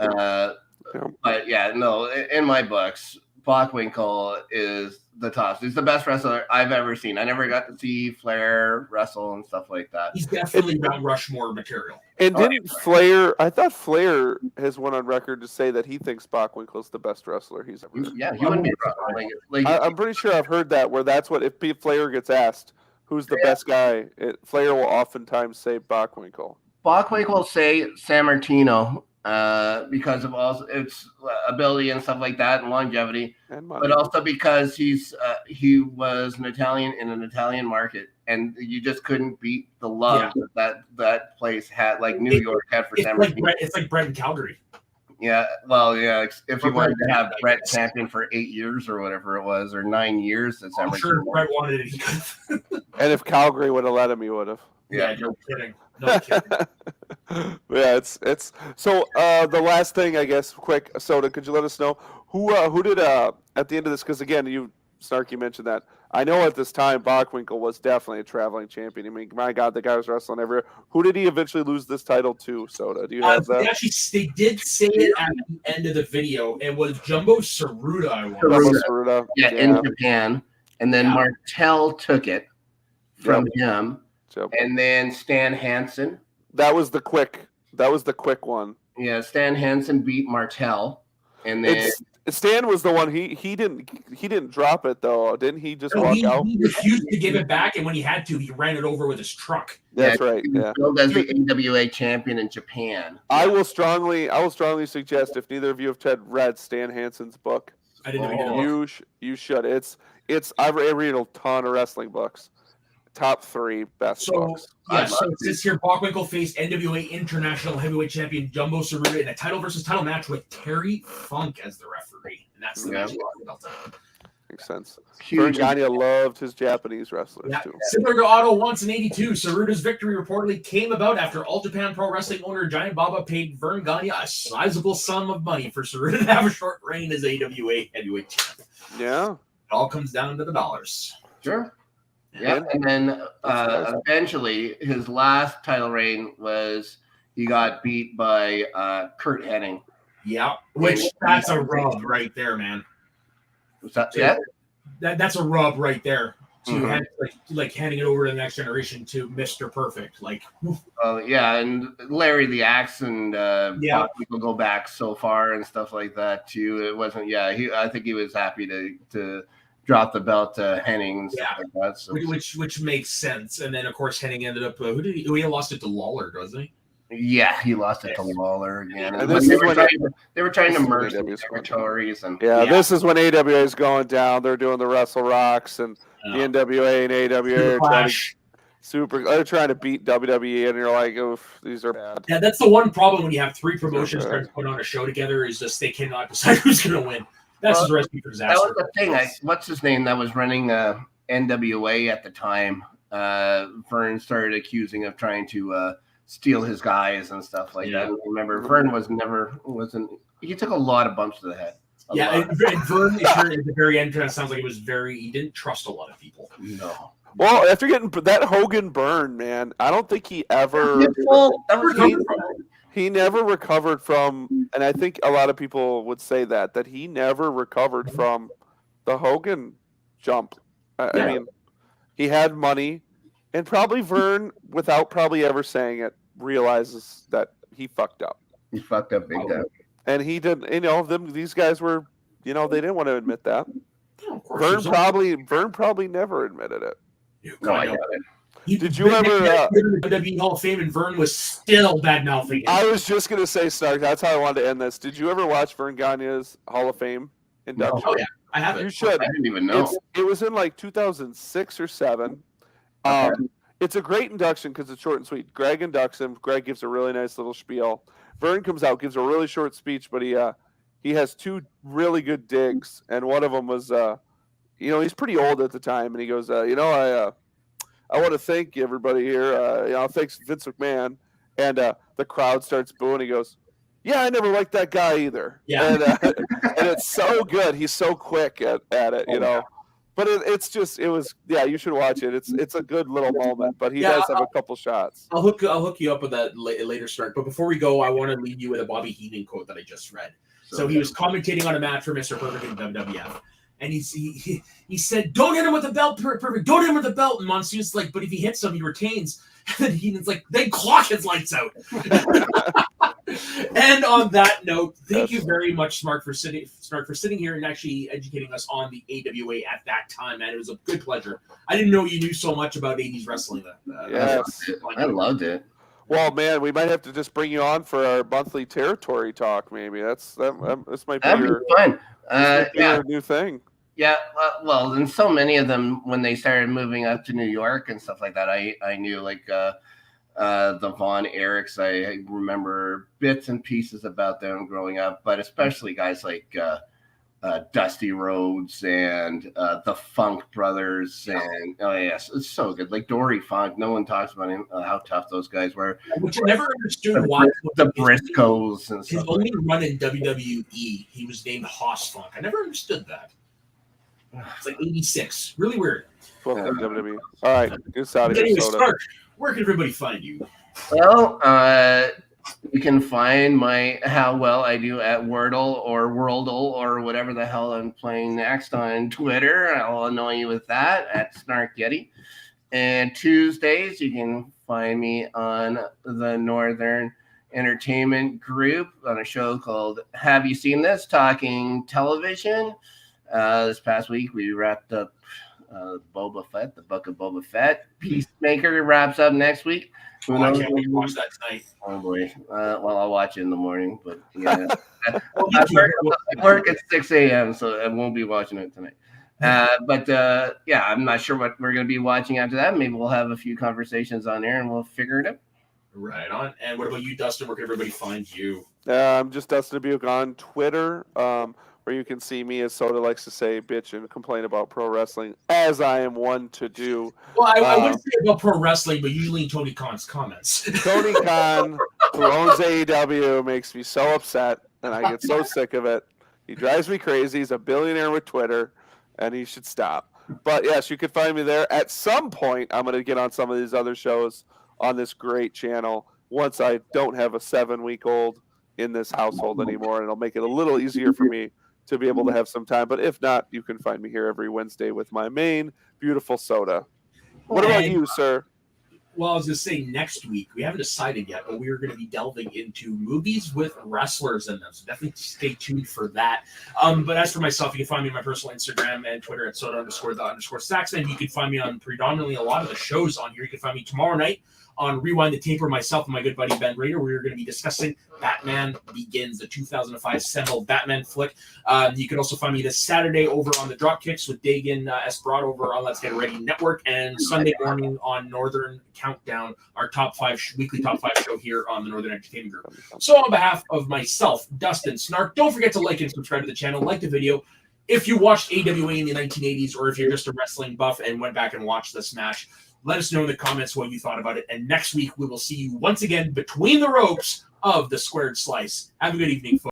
But yeah, no, in my books, Bockwinkel is the top. He's the best wrestler I've ever seen. I never got to see Flair wrestle and stuff like that. He's definitely Mount Rushmore material. And didn't Flair? I thought Flair has went on record to say that he thinks Bockwinkel's the best wrestler he's ever seen. Yeah, he wouldn't be wrong. I'm pretty sure I've heard that. Where that's what if Flair gets asked who's the best guy, Flair will oftentimes say Bockwinkel. Bockwinkel will say Sammartino because of all its ability and stuff like that and longevity, but also because he was an Italian in an Italian market, and you just couldn't beat the love that place had, like New York had for Sammartino. It's like Brett in Calgary. Yeah, well, yeah. If you wanted to have Brett champion for 8 years or whatever it was, or 9 years, that's I'm sure Brett wanted it. And if Calgary would have let him, he would have. Yeah, no kidding. No kidding. Yeah, it's so. The last thing, I guess, quick, Soda. Could you let us know who did at the end of this? Because again, Snark, you mentioned that. I know at this time Bockwinkel was definitely a traveling champion. I mean, my God, the guy was wrestling everywhere. Who did he eventually lose this title to, Soda? Do you have that? They did say it at the end of the video. It was Jumbo Tsuruta, I want. Tsuruta. Yeah, in Japan. And then Martel took it from him. And then Stan Hansen. That was the quick one. Yeah, Stan Hansen beat Martel. And then Stan was the one. He didn't drop it though, didn't he? Just walk out. He refused to give it back, and when he had to, he ran it over with his truck. That's right. He was billed as the AWA champion in Japan. I will strongly suggest, if neither of you have read Stan Hansen's book, I didn't know you should. I read a ton of wrestling books. Top 3 best books. Yeah, so it says here Bockwinkel faced NWA International Heavyweight Champion Jumbo Tsuruta in a title versus title match with Terry Funk as the referee. And that's the match. Makes sense. Ferngania loved his Japanese wrestlers too. Similar to Otto once in 82, Tsuruta's victory reportedly came about after All Japan Pro Wrestling owner Giant Baba paid Vern Gagne a sizable sum of money for Tsuruta to have a short reign as AWA Heavyweight Champion. Yeah. It all comes down to the dollars. Sure. Yeah, and then eventually his last title reign was he got beat by Kurt Hennig. Yeah, which that's a rub right there, man. Was that that's a rub right there. To like handing it over to the next generation to Mr. Perfect, like. And Larry the Axe and people go back so far and stuff like that too. It wasn't. Yeah, I think he was happy to drop the belt to Hennig and stuff like that. So. Which makes sense. And then of course Hennig ended up he lost it to Lawler, doesn't he? Yeah, he lost it to Lawler again. And they were trying to merge the territories and this is when AWA is going down. They're doing the Wrestle Rocks and the NWA and AWA they're trying to beat WWE, and you're like, oh, these are bad. Yeah, that's the one problem when you have 3 promotions trying to put on a show together is just they cannot decide who's going to win. That's the recipe for disaster. That was the thing. What's his name that was running NWA at the time? Vern started accusing of trying to steal his guys and stuff like that. And remember, Vern wasn't. He took a lot of bumps to the head. And Vern at the very end, it sounds like he didn't trust a lot of people. No. Well, after getting that Hogan burn, man, I don't think he ever. He never recovered from, and I think a lot of people would say that he never recovered from the Hogan jump. I mean, he had money, and probably Vern, without probably ever saying it, realizes that he fucked up. He fucked up big time. And he did, these guys were, they didn't want to admit that. Yeah, Vern probably never admitted it. No, I got it. Did you ever WWE Hall of Fame and Vern was still bad mouthing? I was just gonna say, Snark. That's how I wanted to end this. Did you ever watch Vern Gagne's Hall of Fame induction? Oh yeah, I have it. You should. I didn't even know. It was in like 2006 or 2007. It's a great induction because it's short and sweet. Greg inducts him. Greg gives a really nice little spiel. Vern comes out, gives a really short speech, but he has two really good digs, and one of them was, he's pretty old at the time, and he goes, I want to thank everybody here. Thanks Vince McMahon. And the crowd starts booing. He goes, yeah, I never liked that guy either. Yeah. And it's so good. He's so quick at it, Yeah. But you should watch it. It's a good little moment, but he does have a couple shots. I'll hook you up with that later, Snark. But before we go, I want to leave you with a Bobby Heenan quote that I just read. So he was commentating on a match for Mr. Perfect in WWF. And he said, don't hit him with the belt, Perfect. Don't hit him with the belt. And Monsieur's like, but if he hits him, he retains. And then Heenan's like, then clock his lights out. And on that note, thank you very much, Snark, for sitting here and actually educating us on the AWA at that time, man. It was a good pleasure. I didn't know you knew so much about 80s wrestling. Yes. I loved it. Well, man, we might have to just bring you on for our monthly territory talk. Maybe this might be fun. Your new thing. Yeah, well, and so many of them when they started moving up to New York and stuff like that, I knew like the Von Erichs. I remember bits and pieces about them growing up, but especially guys like Dusty Rhodes and the Funk Brothers, and it's so good. Like Dory Funk, no one talks about him, how tough those guys were. Which I never understood why the Briscoes and his stuff. only run in WWE, he was named Hoss Funk. I never understood that. It's like 86. Really weird. WWE. All right, get out of here. Anyway, Snark, where can everybody find you? Well, you can find how well I do at Wordle or Worldle or whatever the hell I'm playing next on Twitter. I'll annoy you with that at Snark Yeti. And Tuesdays, you can find me on the Northern Entertainment Group on a show called Have You Seen This? Talking Television. This past week, we wrapped up Boba Fett, the Book of Boba Fett. Peacemaker wraps up next week. I can't wait to watch that tonight. Oh boy! Well, I'll watch it in the morning, but yeah, I work at 6 a.m., so I won't be watching it tonight. But I'm not sure what we're going to be watching after that. Maybe we'll have a few conversations on there, and we'll figure it out. Right on. And what about you, Dustyn? Where can everybody find you? I'm just Dustyn Dubuque on Twitter. Where you can see me, as Soda likes to say, bitch and complain about pro wrestling, as I am one to do. Well, I wouldn't say about pro wrestling, but usually in Tony Khan's comments. Tony Khan, who owns AEW, makes me so upset, and I get so sick of it. He drives me crazy. He's a billionaire with Twitter, and he should stop. But, yes, you can find me there. At some point, I'm going to get on some of these other shows on this great channel once I don't have a 7-week-old in this household anymore, and it'll make it a little easier for me to be able to have some time. But if not, you can find me here every Wednesday with my main beautiful Soda. What about you, sir? Well, I was going to say next week, we haven't decided yet, but we are going to be delving into movies with wrestlers in them. So definitely stay tuned for that. But as for myself, you can find me on my personal Instagram and Twitter at soda_the_Saxon. You can find me on predominantly a lot of the shows on here. You can find me tomorrow night on Rewind the Tape, where myself and my good buddy Ben Rader, we're going to be discussing Batman Begins, the 2005 seminal Batman flick. You can also find me this Saturday over on the Dropkicks with Dagan Esperado over on Let's Get Ready Network, and Sunday morning on Northern Countdown, our weekly top 5 show here on the Northern Entertainment Group. So on behalf of myself, Dustyn, Snark, don't forget to like and subscribe to the channel, like the video. If you watched AWA in the 1980s, or if you're just a wrestling buff and went back and watched this match, Let us know in the comments what you thought about it. And next week, we will see you once again between the ropes of the Squared Slice. Have a good evening, folks.